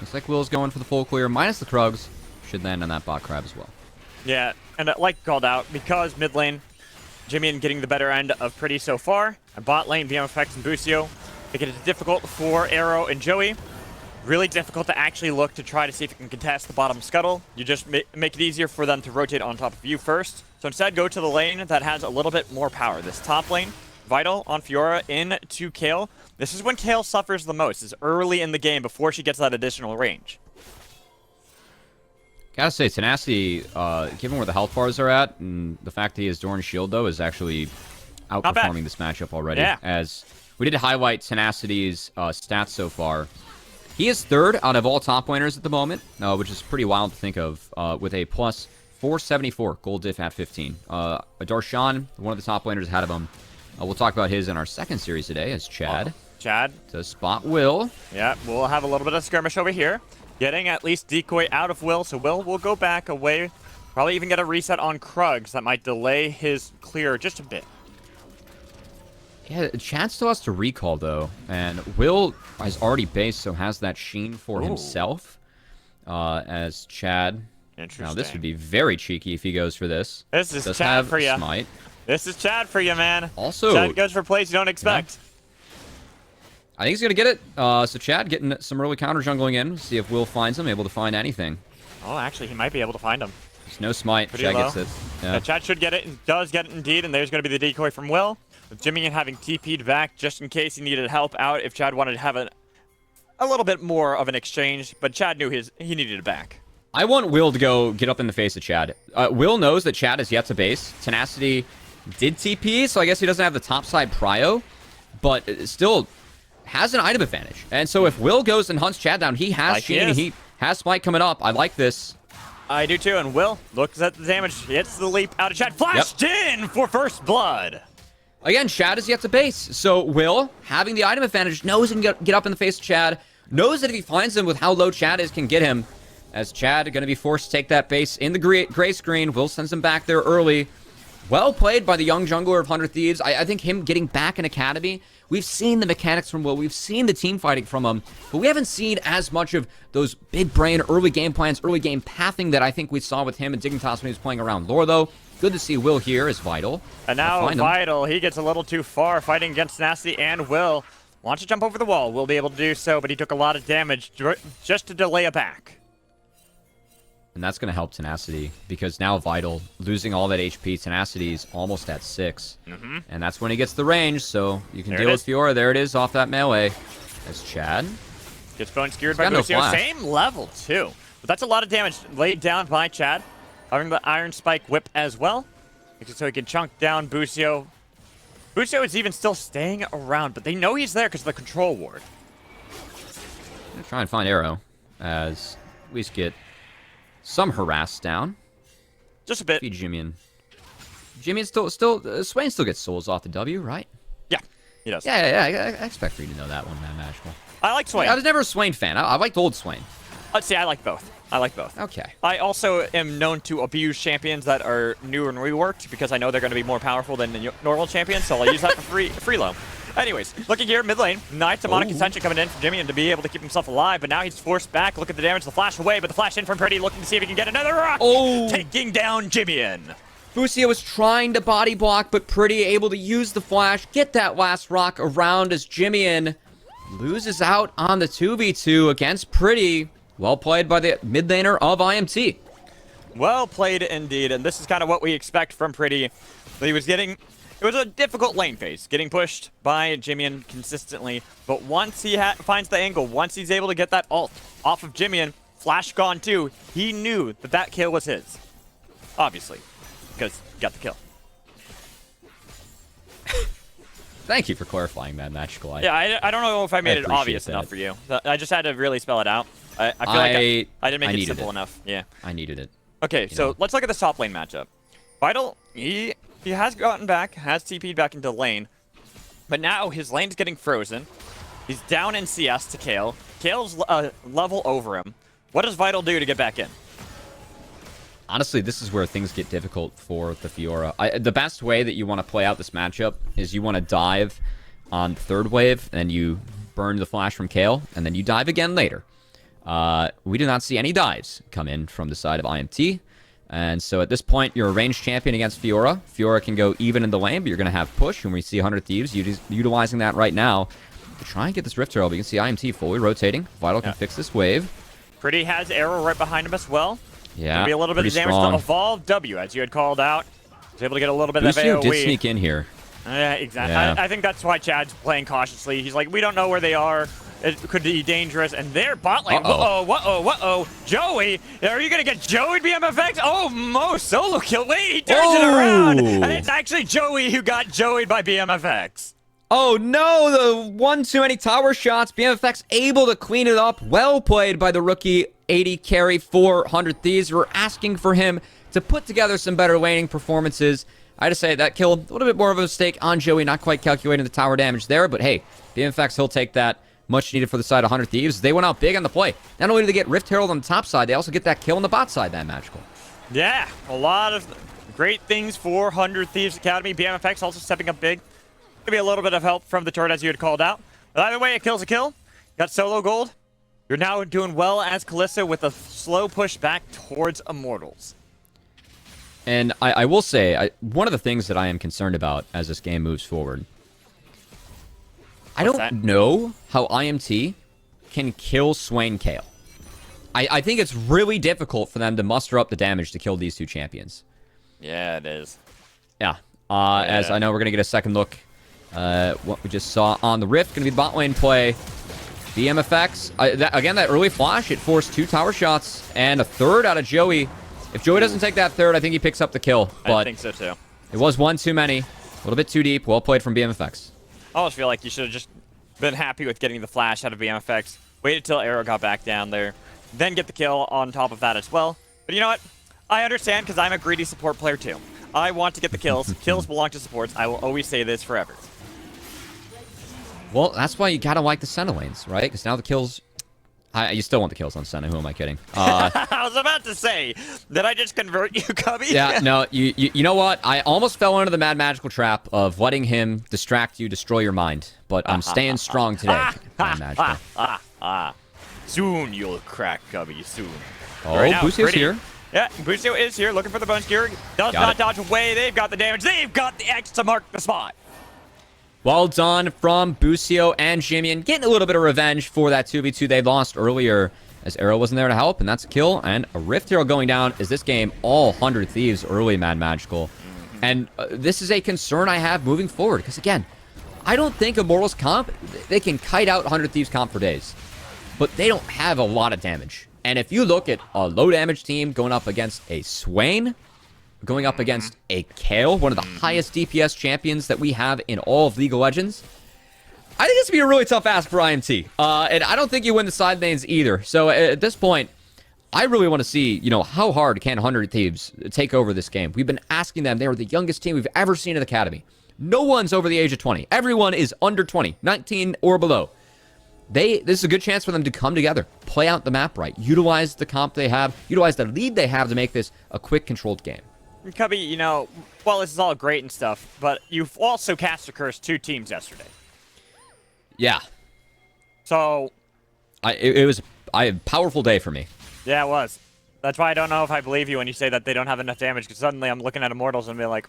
looks like Will's going for the full clear, minus the Krugs. Should land on that bot crab as well.
Yeah, and like called out, because mid lane, Jimmy getting the better end of Pretty so far, and bot lane, BMFX and Busio, making it difficult for Arrow and Joey. Really difficult to actually look to try to see if you can contest the bottom scuttle. You just make it easier for them to rotate on top of you first. So instead, go to the lane that has a little bit more power. This top lane, Vital on Fiora into Kayle. This is when Kayle suffers the most, is early in the game before she gets that additional range.
Gotta say, Tenacity, given where the health bars are at, and the fact that he has Doran's shield, though, is actually outperforming this matchup already.
Yeah.
As we did highlight Tenacity's stats so far. He is third out of all top laners at the moment, which is pretty wild to think of, with a plus 474 gold diff at 15. Darshan, one of the top laners ahead of him. We'll talk about his in our second series today as Chad.
Chad.
To spot Will.
Yeah, we'll have a little bit of skirmish over here. Getting at least decoy out of Will, so Will will go back away. Probably even get a reset on Krugs that might delay his clear just a bit.
Yeah, Chad still has to recall, though. And Will has already based, so has that sheen for himself. As Chad...
Interesting.
Now, this would be very cheeky if he goes for this.
This is
Does
Chad
have
for you.
Smite.
This is Chad for you, man.
Also...
Chad goes for plays you don't expect.
Yeah. I think he's going to get it. So Chad getting some early counter jungling in. See if Will finds him, able to find anything.
Oh, actually, he might be able to find him.
There's no Smite.
Pretty
Chad
low.
gets it.
Yeah, Chad should get it, and does get it indeed, and there's going to be the decoy from Will. With Jimmy having TP'd back just in case he needed help out if Chad wanted to have a little bit more of an exchange, but Chad knew he needed it back.
I want Will to go get up in the face of Chad. Will knows that Chad is yet to base. Tenacity did TP, so I guess he doesn't have the top side prio, but still has an item advantage. And so if Will goes and hunts Chad down, he has Sheen, and he has Smite coming up. I like this.
I do too, and Will looks at the damage, hits the leap out of Chad, flashed in for first blood.
Again, Chad is yet to base, so Will, having the item advantage, knows he can get up in the face of Chad, knows that if he finds him with how low Chad is, can get him. As Chad going to be forced to take that base in the gray screen. Will sends him back there early. Well played by the young jungler of 100 Thieves. I think him getting back in Academy, we've seen the mechanics from Will. We've seen the team fighting from him. But we haven't seen as much of those big brain early game plans, early game pathing that I think we saw with him and Dignitas when he was playing around lore, though. Good to see Will here as Vital.
And now Vital, he gets a little too far fighting against Nasty and Will. Wants to jump over the wall. Will be able to do so, but he took a lot of damage just to delay it back.
And that's going to help Tenacity, because now Vital, losing all that HP, Tenacity is almost at 6. And that's when he gets the range, so you can deal with Fiora. There it is, off that melee. As Chad
gets phone skewered by Busio. Same level, too. But that's a lot of damage laid down by Chad. Having the Iron Spike whip as well, so he can chunk down Busio. Busio is even still staying around, but they know he's there because of the control ward.
I'm going to try and find Arrow, as at least get some harass down.
Just a bit.
Feed Jimmy. Jimmy still Swain still gets souls off the W, right?
Yeah, he does.
Yeah, I expect for you to know that one, man, Magical.
I like Swain.
I was never a Swain fan. I liked old Swain.
Let's see, I like both.
Okay.
I also am known to abuse champions that are new and reworked because I know they're going to be more powerful than the normal champions, so I'll use that for free low. Anyways, looking here, mid lane, nice demonic contention coming in from Jimmy and to be able to keep himself alive, but now he's forced back. Look at the damage, the flash away, but the flash in from Pretty, looking to see if he can get another rock. Taking down Jimmy.
Busio was trying to body block, but Pretty able to use the flash, get that last rock around as Jimmy loses out on the 2v2 against Pretty. Well played by the mid laner of IMT.
Well played indeed, and this is kind of what we expect from Pretty. He was getting... It was a difficult lane phase, getting pushed by Jimmy consistently, but once he finds the angle, once he's able to get that ult off of Jimmy, flash gone too, he knew that that kill was his. Obviously, because he got the kill.
Thank you for clarifying that, Magical.
Yeah, I don't know if I made it
appreciate
obvious
that.
enough for you. I just had to really spell it out. I feel like I didn't make it simple enough. Yeah.
I needed it.
Okay, so let's look at the top lane matchup. Vital, he has gotten back, has TP'd back into lane, but now his lane's getting frozen. He's down in CS to Kayle. Kayle's level over him. What does Vital do to get back in?
Honestly, this is where things get difficult for the Fiora. The best way that you want to play out this matchup is you want to dive on third wave, and you burn the flash from Kayle, and then you dive again later. We do not see any dives come in from the side of IMT. And so at this point, you're a ranged champion against Fiora. Fiora can go even in the lane, but you're going to have push, and we see 100 Thieves utilizing that right now to try and get this Rift Herald. But you can see IMT fully rotating. Vital can fix this wave.
Pretty has arrow right behind him as well.
Yeah,
Maybe a little bit of damage to Evolve W, as you had called out. Was able to get a little bit of AoE.
did sneak in here.
Yeah, exactly.
Yeah.
I think that's why Chad's playing cautiously. He's like, we don't know where they are. It could be dangerous. And they're bot lane. Uh-oh. Joey, are you going to get Joey BMFX? Oh, Mo solo kill. Wait, he turns it around. And it's actually Joey who got Joey'd by BMFX.
Oh no, the one too many tower shots. BMFX able to clean it up. Well played by the rookie 80 carry 400 Thieves. We're asking for him to put together some better laning performances. I had to say that kill, a little bit more of a mistake on Joey, not quite calculating the tower damage there, but hey, BMFX, he'll take that. Much needed for the side of 100 Thieves. They went out big on the play. Not only did they get Rift Herald on the top side, they also get that kill on the bot side, that Magical.
Yeah, a lot of great things for 100 Thieves Academy. BMFX also stepping up big. Maybe a little bit of help from the turret, as you had called out. But either way, a kill's a kill. Got solo gold. You're now doing well as Kalista with a slow push back towards Immortals.
And I will say, one of the things that I am concerned about as this game moves forward, I don't know how IMT can kill Swain Kayle. I think it's really difficult for them to muster up the damage to kill these two champions.
Yeah, it is.
Yeah. As I know, we're going to get a second look. What we just saw on the Rift, going to be bot lane play. BMFX. Again, that early flash, it forced 2 tower shots and a third out of Joey. If Joey doesn't take that third, I think he picks up the kill. But
I think so too.
It was one too many. A little bit too deep. Well played from BMFX.
I almost feel like you should have just been happy with getting the flash out of BMFX. Waited till Arrow got back down there. Then get the kill on top of that as well. But you know what? I understand because I'm a greedy support player too. I want to get the kills. Kills belong to supports. I will always say this forever.
Well, that's why you gotta like the center lanes, right? Because now the kills... you still want the kills on center. Who am I kidding?
I was about to say, did I just convert you, Cubby?
Yeah, no, you know what? I almost fell into the mad magical trap of letting him distract you, destroy your mind. But I'm staying strong today, Mad Magical.
Soon you'll crack, Cubby, soon.
Oh, Busio's here.
Yeah, Busio is here, looking for the bone skewer. Does not dodge away. They've got the damage. They've got the X to mark the spot.
Well done from Busio and Jimmy, getting a little bit of revenge for that 2v2 they lost earlier as Arrow wasn't there to help, and that's a kill. And a Rift Hero going down. Is this game all 100 Thieves early, Mad Magical? And this is a concern I have moving forward, because again, I don't think Immortals comp, they can kite out 100 Thieves comp for days, but they don't have a lot of damage. And if you look at a low damage team going up against a Swain, going up against a Kayle, one of the highest DPS champions that we have in all of League of Legends, I think this would be a really tough ask for IMT. And I don't think you win the side lanes either. So at this point, I really want to see, how hard can 100 Thieves take over this game. We've been asking them. They are the youngest team we've ever seen in the Academy. No one's over the age of 20. Everyone is under 20, 19 or below. This is a good chance for them to come together, play out the map right, utilize the comp they have, utilize the lead they have to make this a quick, controlled game.
Cubby, well, this is all great and stuff, but you've also cast a curse 2 teams yesterday.
Yeah.
So...
it was a powerful day for me.
Yeah, it was. That's why I don't know if I believe you when you say that they don't have enough damage, because suddenly I'm looking at Immortals and being like,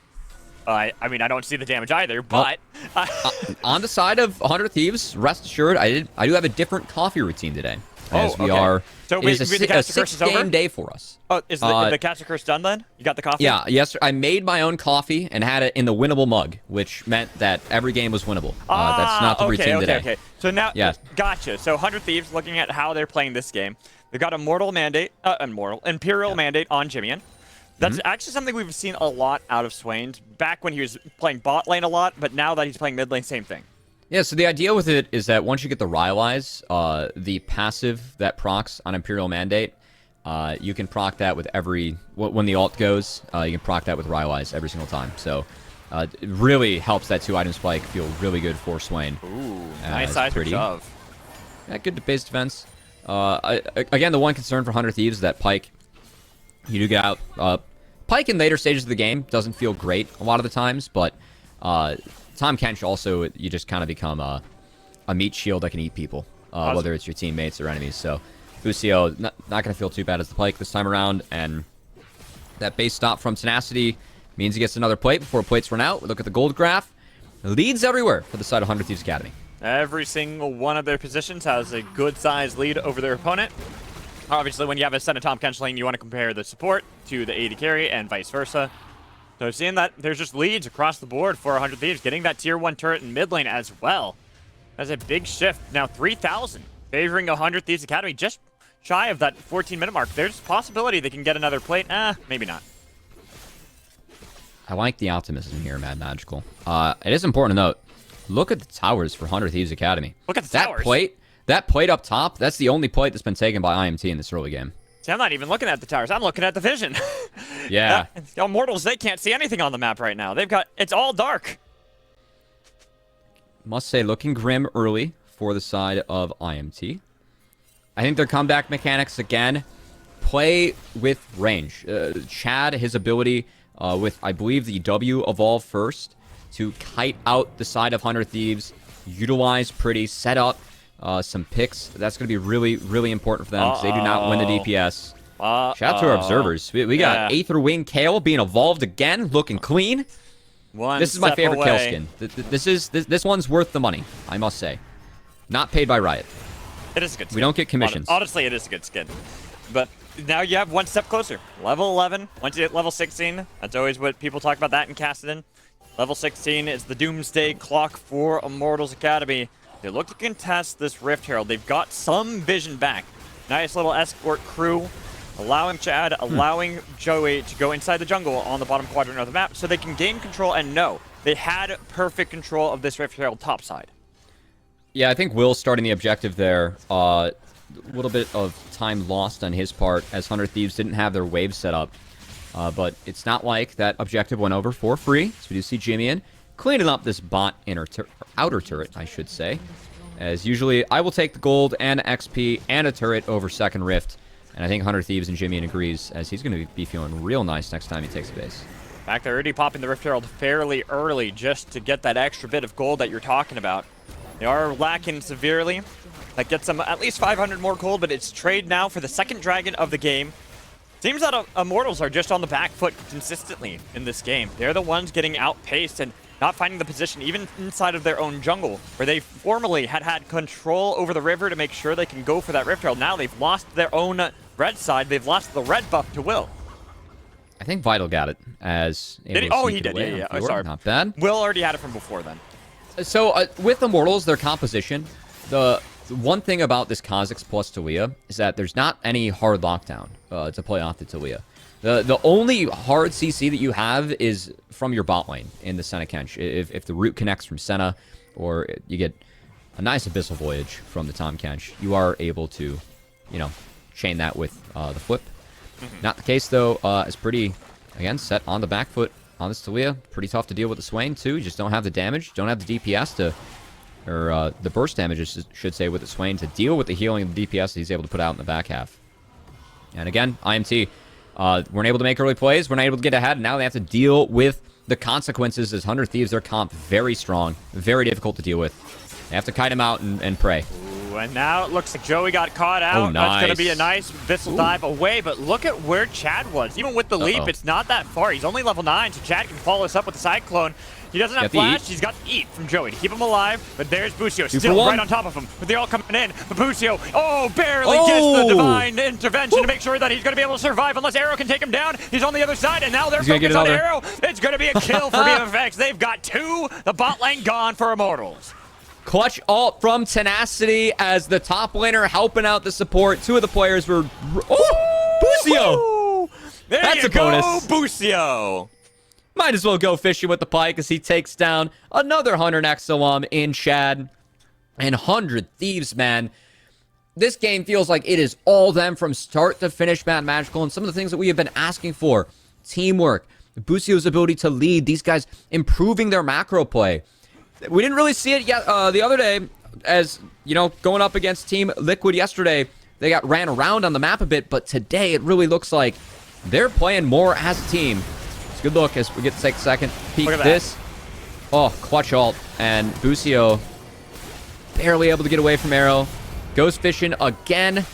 I mean, I don't see the damage either, but...
Well, on the side of 100 Thieves, rest assured, I do have a different coffee routine today. As we are...
So
it is a 6-game day for us.
Oh, is the Caster Curse done then? You got the coffee?
Yeah, yes. I made my own coffee and had it in the winnable mug, which meant that every game was winnable. That's not the routine today.
Okay. So now, gotcha. So 100 Thieves, looking at how they're playing this game, they've got Imperial Mandate on Jimmy. That's actually something we've seen a lot out of Swain. Back when he was playing bot lane a lot, but now that he's playing mid lane, same thing.
Yeah, so the idea with it is that once you get the Rylai's, the passive that procs on Imperial Mandate, you can proc that with when the ult goes, you can proc that with Rylai's every single time. So it really helps that 2-item spike feel really good for Swain.
Ooh, nice size shove.
Yeah, good base defense. Again, the one concern for Hunter Thieves is that Pyke, you do get out. Pyke in later stages of the game doesn't feel great a lot of the times, but Tahm Kench also, you just kind of become a meat shield that can eat people, whether it's your teammates or enemies. So Busio, not going to feel too bad as the Pyke this time around, and that base stop from Tenacity means he gets another plate before plates run out. We look at the gold graph. Leads everywhere for the side of Hunter Thieves Academy.
Every single one of their positions has a good-sized lead over their opponent. Obviously, when you have a set of Tahm Kench lane, you want to compare the support to the AD carry and vice versa. So seeing that there's just leads across the board for 100 Thieves, getting that tier 1 turret in mid lane as well. That's a big shift. Now 3,000 favoring 100 Thieves Academy, just shy of that 14-minute mark. There's a possibility they can get another plate. Maybe not.
I like the optimism here, Mad Magical. It is important to note, look at the towers for 100 Thieves Academy.
Look at the towers.
That plate up top, that's the only plate that's been taken by IMT in this early game.
See, I'm not even looking at the towers. I'm looking at the vision.
Yeah.
Immortals, they can't see anything on the map right now. It's all dark.
Must say, looking grim early for the side of IMT. I think their comeback mechanics, again, play with range. Chad, his ability with, I believe, the W evolve first to kite out the side of 100 Thieves, utilize Pretty, set up some picks. That's going to be really, really important for them because they do not win the DPS. Shout out to our observers. We got Aether Wing Kale being evolved again, looking clean. This is my favorite Kale skin. This one's worth the money, I must say. Not paid by Riot.
It is a good skin.
We don't get commissions.
Honestly, it is a good skin. But now you have one step closer. Level 11. Once you hit level 16, that's always what people talk about that in Kassadin. Level 16 is the doomsday clock for Immortals Academy. They look to contest this Rift Herald. They've got some vision back. Nice little escort crew, allowing Chad, allowing Joey to go inside the jungle on the bottom quadrant of the map so they can gain control and know they had perfect control of this Rift Herald topside.
Yeah, I think Will's starting the objective there. A little bit of time lost on his part as 100 Thieves didn't have their wave set up. But it's not like that objective went over for free. So we do see Jimmy cleaning up this bot outer turret, I should say. As usually, I will take the gold and XP and a turret over second Rift. And I think 100 Thieves and Jimmy agrees, as he's going to be feeling real nice next time he takes a base.
In fact, they're already popping the Rift Herald fairly early just to get that extra bit of gold that you're talking about. They are lacking severely. That gets them at least 500 more gold, but it's trade now for the second dragon of the game. Seems that Immortals are just on the back foot consistently in this game. They're the ones getting outpaced and not finding the position, even inside of their own jungle, where they formerly had control over the river to make sure they can go for that Rift Herald. Now they've lost their own red side. They've lost the red buff to Will.
I think Vital got it as...
Did he? Oh, he did. Yeah. Oh, sorry.
Not bad.
Will already had it from before then.
So with Immortals, their composition, the one thing about this Kha'Zix plus Taliyah is that there's not any hard lockdown to play off the Taliyah. The only hard CC that you have is from your bot lane in the Senna Kench. If the root connects from Senna, or you get a nice Abyssal Voyage from the Tahm Kench, you are able to, chain that with the flip. Not the case, though, as Pretty, again, set on the back foot on this Taliyah. Pretty tough to deal with the Swain, too. You just don't have the damage, don't have the DPS to... or the burst damage, I should say, with the Swain to deal with the healing and the DPS that he's able to put out in the back half. And again, IMT weren't able to make early plays, weren't able to get ahead, and now they have to deal with the consequences as 100 Thieves, their comp, very strong, very difficult to deal with. They have to kite him out and pray.
Ooh, and now it looks like Joey got caught out.
Oh, nice.
That's going to be a nice Abyssal dive away, but look at where Chad was. Even with the leap, it's not that far. He's only level 9, so Chad can follow us up with the Cyclone. He doesn't have flash, he's got eat from Joey to keep him alive, but there's Busio still right on top of him. But they're all coming in, but Busio, barely gets the divine intervention to make sure that he's going to be able to survive unless Arrow can take him down. He's on the other side, and now they're focused on Arrow. It's going to be a kill for BMFX. They've got 2, the bot lane gone for Immortals.
Clutch ult from Tenacity as the top laner helping out the support. 2 of the players were... Busio! That's
you
a bonus.
Go, Busio.
Might as well go fishing with the pike as he takes down another 100 X alum in Chad. And 100 Thieves, man. This game feels like it is all them from start to finish, man. Magical, and some of the things that we have been asking for. Teamwork, Busio's ability to lead, these guys improving their macro play. We didn't really see it yet the other day, as, you know, going up against Team Liquid yesterday, they got ran around on the map a bit, but today it really looks like they're playing more as a team. It's a good look as we get to take a second peek at this. Oh, clutch ult, and Busio barely able to get away from Arrow. Goes fishing again.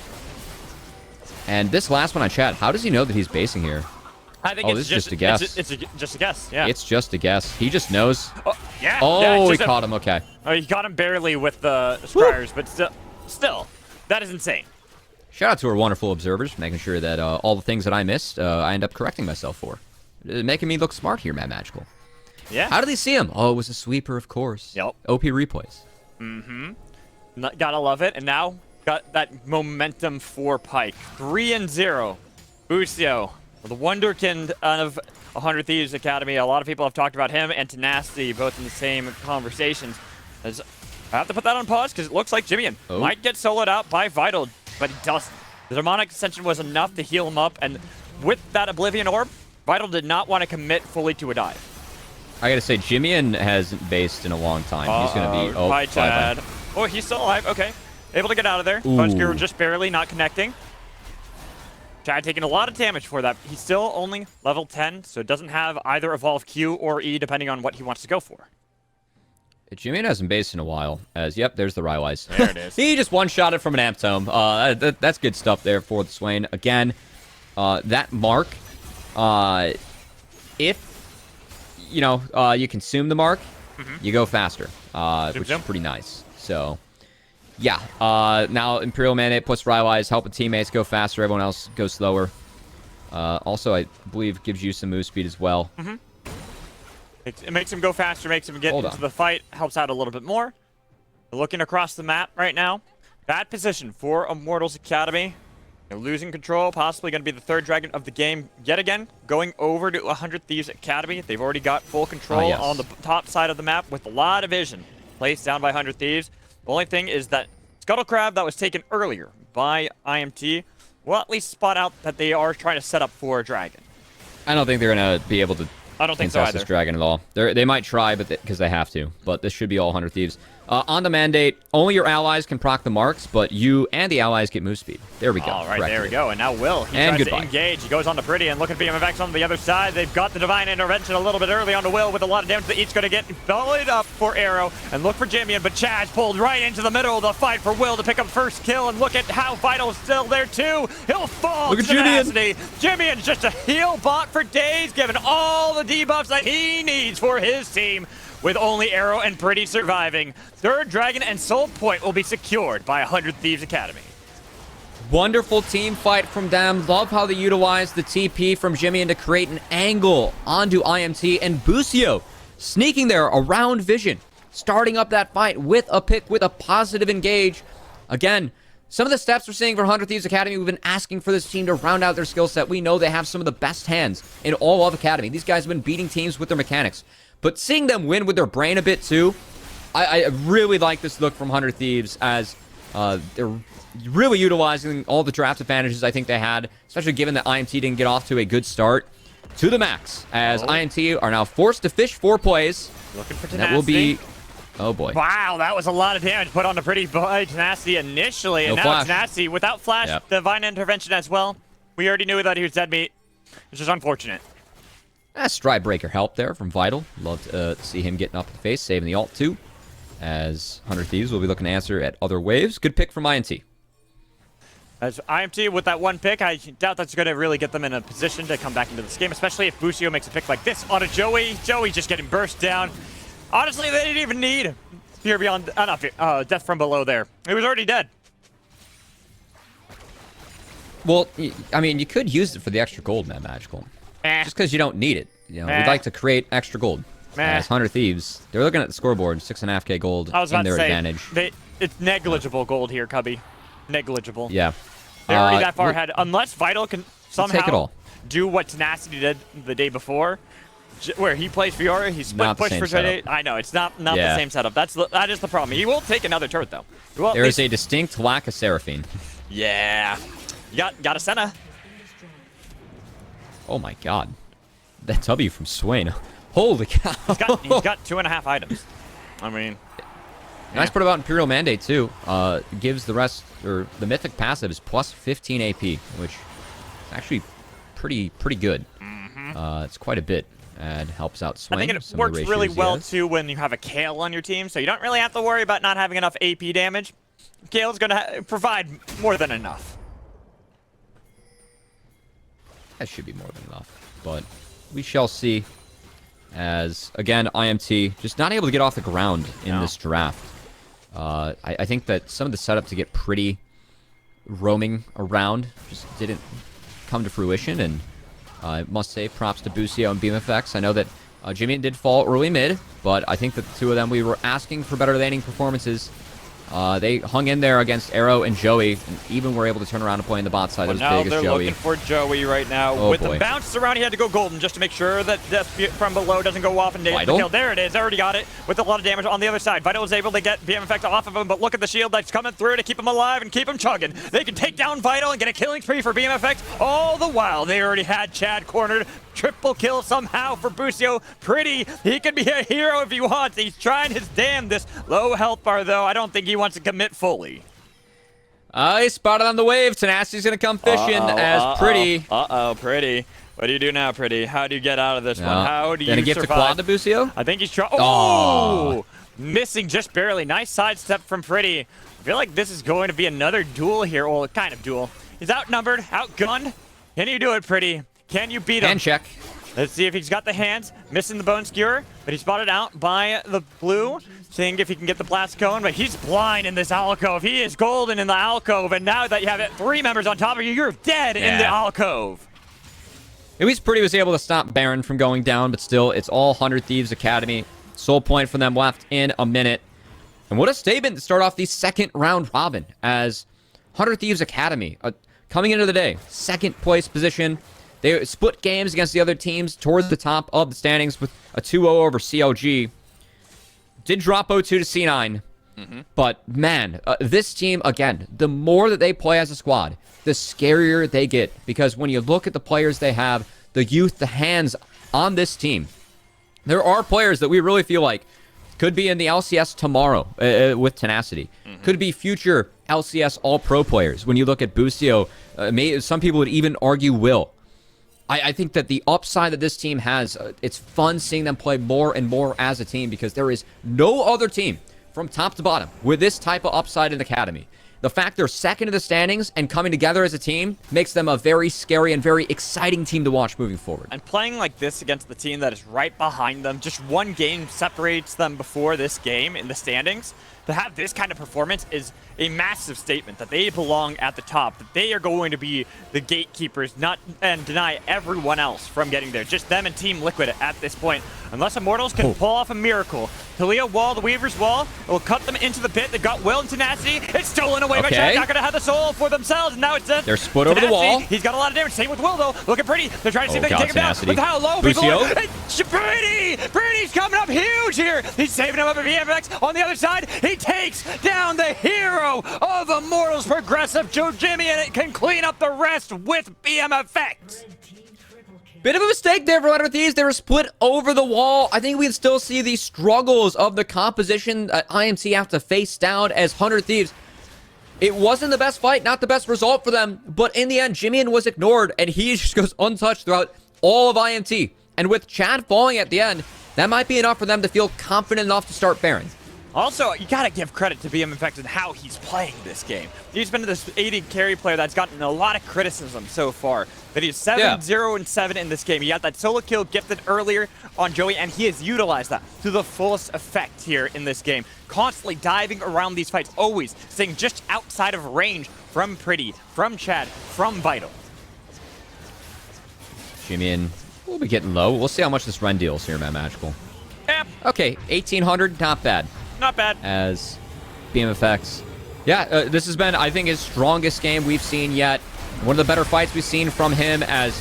And this last one on chat, how does he know that he's basing here?
I think
it's just a guess.
It's just a guess, yeah.
It's just a guess. He just knows.
Oh, yeah.
Oh,
yeah,
he caught him. Okay.
Oh, he caught him barely with the Scryers, but still, that is insane.
Shout out to our wonderful observers, making sure that all the things that I missed, I end up correcting myself for. Making me look smart here, Mad Magical.
Yeah.
How did they see him? Oh, it was a sweeper, of course.
Yep.
OP replays.
Mm-hmm. Gotta love it. And now, got that momentum for Pike. 3-0. Busio, the wonderkind of 100 Thieves Academy. A lot of people have talked about him and Tenacity, both in the same conversations. I have to put that on pause because it looks like Jimmy might get soloed out by Vital, but he doesn't. The Demonic Ascension was enough to heal him up, and with that Oblivion Orb, Vital did not want to commit fully to a dive.
I gotta say, Jimmyan hasn't based in a long time. He's gonna be... Oh,
bye, Chad. Oh, he's still alive. Okay. Able to get out of there. Bunchgear just barely not connecting. Chad taking a lot of damage for that. He's still only level 10, so doesn't have either Evolve Q or E, depending on what he wants to go for.
Jimmyan hasn't based in a while, as, yep, there's the Rylai's.
There it is.
He just one-shot it from an Amp Tome. That's good stuff there for the Swain. Again, that mark, if, you know, you consume the mark, you go faster, which is pretty nice. So, yeah. Now, Imperial Mandate plus Rylai's helping teammates go faster. Everyone else goes slower. Also, I believe gives you some move speed as well.
It makes him go faster, makes him get into the fight, helps out a little bit more. Looking across the map right now. Bad position for Immortals Academy. They're losing control, possibly going to be the third dragon of the game yet again. Going over to 100 Thieves Academy. They've already got full control on the top side of the map with a lot of vision. Placed down by 100 Thieves. The only thing is that Scuttle Crab that was taken earlier by IMT will at least spot out that they are trying to set up for a dragon.
I don't think they're going to be able to
I don't think so either.
this dragon at all. They might try, but because they have to. But this should be all 100 Thieves. On the mandate, only your allies can proc the marks, but you and the allies get move speed. There we go.
All right, there we go. And now Will, he tries to engage. He goes on to Pretty and look at BMFX on the other side. They've got the Divine Intervention a little bit early on to Will with a lot of damage that each going to get bellied up for Arrow and look for Jimmyan, but Chaz pulled right into the middle of the fight for Will to pick up first kill, and look at how Vital's still there too. He'll fall to Tenacity. Jimmyan's just a heal bot for days, giving all the debuffs that he needs for his team. With only Arrow and Pretty surviving, third dragon and soul point will be secured by 100 Thieves Academy.
Wonderful team fight from them. Love how they utilized the TP from Jimmyan to create an angle onto IMT, and Busio sneaking there around Vision, starting up that fight with a pick, with a positive engage. Again, some of the steps we're seeing for 100 Thieves Academy, we've been asking for this team to round out their skill set. We know they have some of the best hands in all of Academy. These guys have been beating teams with their mechanics. But seeing them win with their brain a bit too, I really like this look from 100 Thieves, as they're really utilizing all the draft advantages I think they had, especially given that IMT didn't get off to a good start, to the max, as IMT are now forced to fish 4 plays.
Looking for Tenacity.
That will be... Oh boy.
Wow, that was a lot of damage put on the Pretty by Tenacity initially, and now Tenacity without Flash, Divine Intervention as well. We already knew that he was dead meat. It's just unfortunate.
Stride Breaker help there from Vital. Love to see him getting up in the face, saving the ult too. As 100 Thieves will be looking to answer at other waves. Good pick from IMT.
As IMT with that one pick, I doubt that's going to really get them in a position to come back into this game, especially if Busio makes a pick like this on a Joey. Joey just getting burst down. Honestly, they didn't even need Fear Beyond, Death from Below there. He was already dead.
Well, I mean, you could use it for the extra gold, man, Magical. Just because you don't need it. You know, we'd like to create extra gold. As 100 Thieves, they're looking at the scoreboard, 6.5k gold in their advantage.
It's negligible gold here, Cubby. Negligible.
Yeah.
They're already that far ahead. Unless Vital can somehow
take it all.
do what Tenacity did the day before, where he plays Fiora, he split
Not the
push
same
for J. I know it's not
Yeah.
the same setup. That is the problem. He will take another turret though.
There is a distinct lack of Seraphine.
Yeah, you got a Senna.
Oh my god. That W from Swain. Holy cow.
He's got 2.5 items. I mean,
Nice part about Imperial Mandate too. Gives the rest, or the mythic passive is plus 15 AP, which is actually pretty good. It's quite a bit, and helps out Swain.
I think it
Some of the
works really
ratios he
well
has.
too when you have a Kale on your team, so you don't really have to worry about not having enough AP damage. Kale's gonna provide more than enough.
That should be more than enough, but we shall see. As again, IMT just not able to get off the ground in this draft. I think that some of the setup to get pretty roaming around just didn't come to fruition, and I must say props to Busio and BeamFX. I know that Jimmy did fall early mid, but I think that the two of them, we were asking for better laning performances. They hung in there against Arrow and Joey, and even were able to turn around and play in the bot side.
But
That
now
was big
they're
as Joey.
looking for Joey right now.
Oh,
With
boy.
the bounces around, he had to go golden just to make sure that Death from below doesn't go off and get the
Vital?
kill. There it is. Already got it with a lot of damage on the other side. Vital is able to get BM effect off of him, but look at the shield that's coming through to keep him alive and keep him chugging. They can take down Vital and get a killing spree for BM effect. All the while, they already had Chad cornered. Triple kill somehow for Busio. Pretty. He could be a hero if he wants. He's trying his damnedest. Low health bar, though. I don't think he wants to commit fully.
He spotted on the wave. Tenacity's gonna come fishing as Pretty.
Pretty. What do you do now, Pretty? How do you get out of this one? How do you
Gonna give to
survive?
quad to Busio?
I think he's trying.
Oh!
Missing just barely. Nice sidestep from Pretty. I feel like this is going to be another duel here. Well, kind of duel. He's outnumbered, outgunned. Can you do it, Pretty? Can you beat him?
Hand check.
Let's see if he's got the hands. Missing the bone skewer, but he's spotted out by the blue. Seeing if he can get the blast going, but he's blind in this alcove. He is golden in the alcove, and now that you have 3 members on top of you, you're dead in the alcove.
At least Pretty was able to stop Baron from going down, but still, it's all 100 Thieves Academy. Soul point for them left in a minute. And what a statement to start off the second round robin, as 100 Thieves Academy, coming into the day, second place position. They split games against the other teams towards the top of the standings with a 2-0 over CLG. Did drop 0-2 to C9. But, man, this team, again, the more that they play as a squad, the scarier they get. Because when you look at the players they have, the youth, the hands on this team, there are players that we really feel like could be in the LCS tomorrow with Tenacity. Could be future LCS All-Pro players. When you look at Busio, some people would even argue Will. I think that the upside that this team has, it's fun seeing them play more and more as a team, because there is no other team from top to bottom with this type of upside in the Academy. The fact they're second in the standings and coming together as a team makes them a very scary and very exciting team to watch moving forward.
And playing like this against the team that is right behind them, just one game separates them before this game in the standings. To have this kind of performance is a massive statement that they belong at the top, that they are going to be the gatekeepers, and deny everyone else from getting there. Just them and Team Liquid at this point. Unless Immortals can pull off a miracle. Talia wall, the Weaver's wall, it will cut them into the pit. They've got Will and Tenacity. It's stolen away by Chad. Not going to have the soul for themselves. And now it's
They're split over the wall.
He's got a lot of damage. Same with Will, though. Look at Pretty. They're trying to see if they can take him
Tenacity.
down. With how low people are.
Busio.
Pretty's coming up huge here. He's saving him up at VFX. On the other side, he takes down the hero of Immortals, Progressive Joe Jimmy, and it can clean up the rest with BMFX.
Bit of a mistake there for 100 Thieves. They were split over the wall. I think we'd still see the struggles of the composition that IMT have to face down as 100 Thieves. It wasn't the best fight, not the best result for them, but in the end, Jimmy was ignored, and he just goes untouched throughout all of IMT. And with Chad falling at the end, that might be enough for them to feel confident enough to start Baron.
Also, you gotta give credit to BMFX and how he's playing this game. He's been this 80 carry player that's gotten a lot of criticism so far. But he's 7-0-7 in this game. He got that solo kill gifted earlier on Joey, and he has utilized that to the fullest effect here in this game. Constantly diving around these fights, always staying just outside of range from Pretty, from Chad, from Vital.
Jimmy will be getting low. We'll see how much this run deals here, man. Magical.
Yeah.
Okay, 1,800, not bad.
Not bad.
As BMFX. Yeah, this has been, I think, his strongest game we've seen yet. One of the better fights we've seen from him, as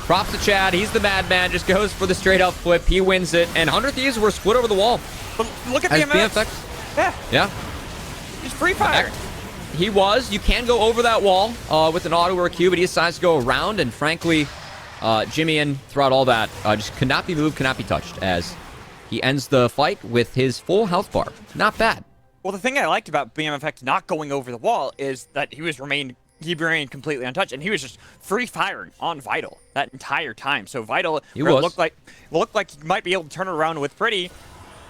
props to Chad. He's the madman, just goes for the straight up flip. He wins it, and 100 Thieves were split over the wall.
But look at
BMFX. Yeah.
He's free fire.
He was. You can go over that wall with an auto or a Q, but he decides to go around, and frankly, Jimmy in throughout all that just could not be moved, cannot be touched, as he ends the fight with his full health bar. Not bad.
Well, the thing I liked about BMFX not going over the wall is that he remained completely untouched, and he was just free firing on Vital that entire time. So Vital looked like he might be able to turn it around with Pretty.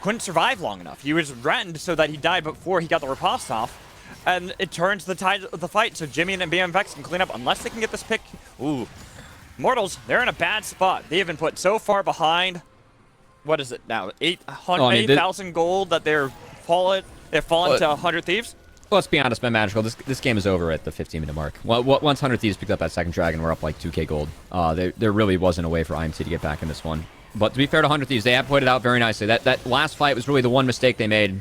Couldn't survive long enough. He was renned so that he died before he got the riposte off, and it turns the tide of the fight. So Jimmy and BMFX can clean up unless they can get this pick. Ooh, Immortals, they're in a bad spot. They have been put so far behind. What is it now? 8,000 gold that they've fallen to 100 Thieves.
Well, let's be honest, man, Magical. This game is over at the 15-minute mark. Well, once 100 Thieves picked up that second dragon, we're up like 2k gold. There really wasn't a way for IMT to get back in this one. But to be fair to 100 Thieves, they have put it out very nicely. That last fight was really the one mistake they made.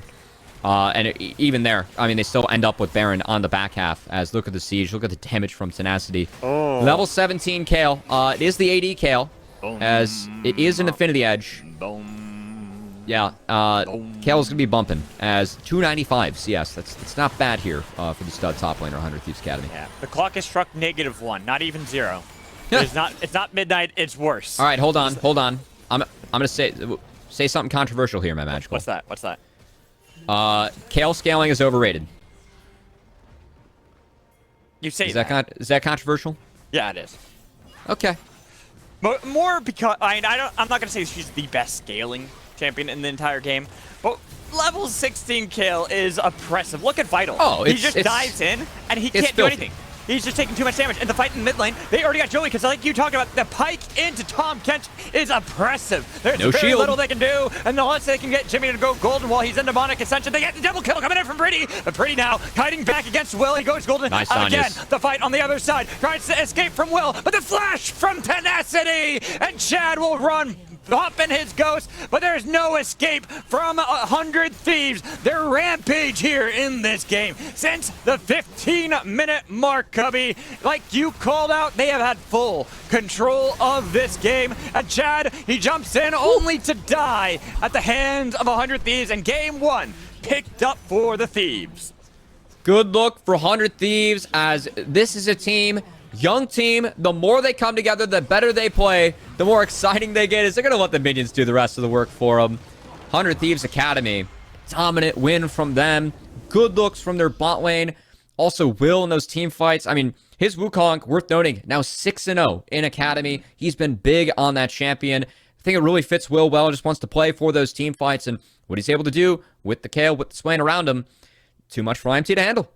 Even there, I mean, they still end up with Baron on the back half. As look at the siege, look at the damage from Tenacity.
Oh.
Level 17 Kale. It is the AD Kale, as it is an Infinity Edge. Yeah, Kale's gonna be bumping as 295 CS. That's not bad here for the stud top laner 100 Thieves Academy.
Yeah, the clock is struck -1, not even 0. It's not midnight. It's worse.
All right, hold on. I'm gonna say something controversial here, my Magical.
What's that?
Kale scaling is overrated.
You say
is that controversial?
Yeah, it is.
Okay.
More because I'm not gonna say she's the best scaling champion in the entire game, but level 16 Kale is oppressive. Look at Vital.
Oh,
he just dives in and he can't do anything. He's just taking too much damage. And the fight in mid lane, they already got Joey, because like you talked about, the pike into Tom Kent is oppressive. There's very little they can do, and unless they can get Jimmy to go golden while he's in demonic ascension, they get the double kill coming in from Pretty. But Pretty now hiding back against Will. He goes golden again. The fight on the other side tries to escape from Will, but the flash from Tenacity, and Chad will run up in his ghost, but there's no escape from 100 Thieves. They're rampage here in this game since the 15-minute mark, Cubby. Like you called out, they have had full control of this game. And Chad, he jumps in only to die at the hands of 100 Thieves, and game 1 picked up for the Thieves.
Good look for 100 Thieves, as this is a young team. The more they come together, the better they play, the more exciting they get. Is they're going to let the minions do the rest of the work for them. 100 Thieves Academy, dominant win from them. Good looks from their bot lane. Also, Will in those team fights. I mean, his Wukong, worth noting, now 6-0 in Academy. He's been big on that champion. I think it really fits Will well. Just wants to play for those team fights, and what he's able to do with the Kale, with the Swain around him, too much for IMT to handle.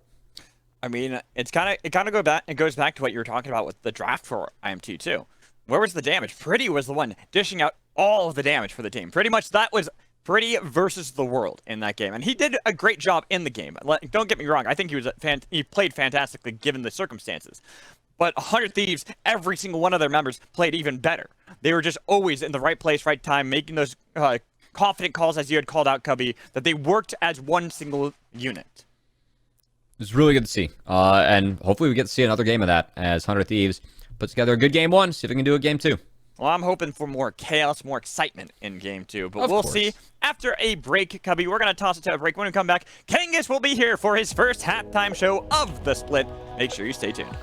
I mean, it goes back to what you were talking about with the draft for IMT too. Where was the damage? Pretty was the one dishing out all of the damage for the team. Pretty much that was Pretty versus the world in that game, and he did a great job in the game. Don't get me wrong. I think he played fantastically given the circumstances. But 100 Thieves, every single one of their members played even better. They were just always in the right place, right time, making those confident calls, as you had called out, Cubby, that they worked as one single unit.
It was really good to see. And hopefully we get to see another game of that as 100 Thieves puts together a good game 1. See if we can do a game 2.
Well, I'm hoping for more chaos, more excitement in game 2. But we'll see. After a break, Cubby, we're going to toss it to a break. When we come back, Kangas will be here for his first halftime show of the split. Make sure you stay tuned.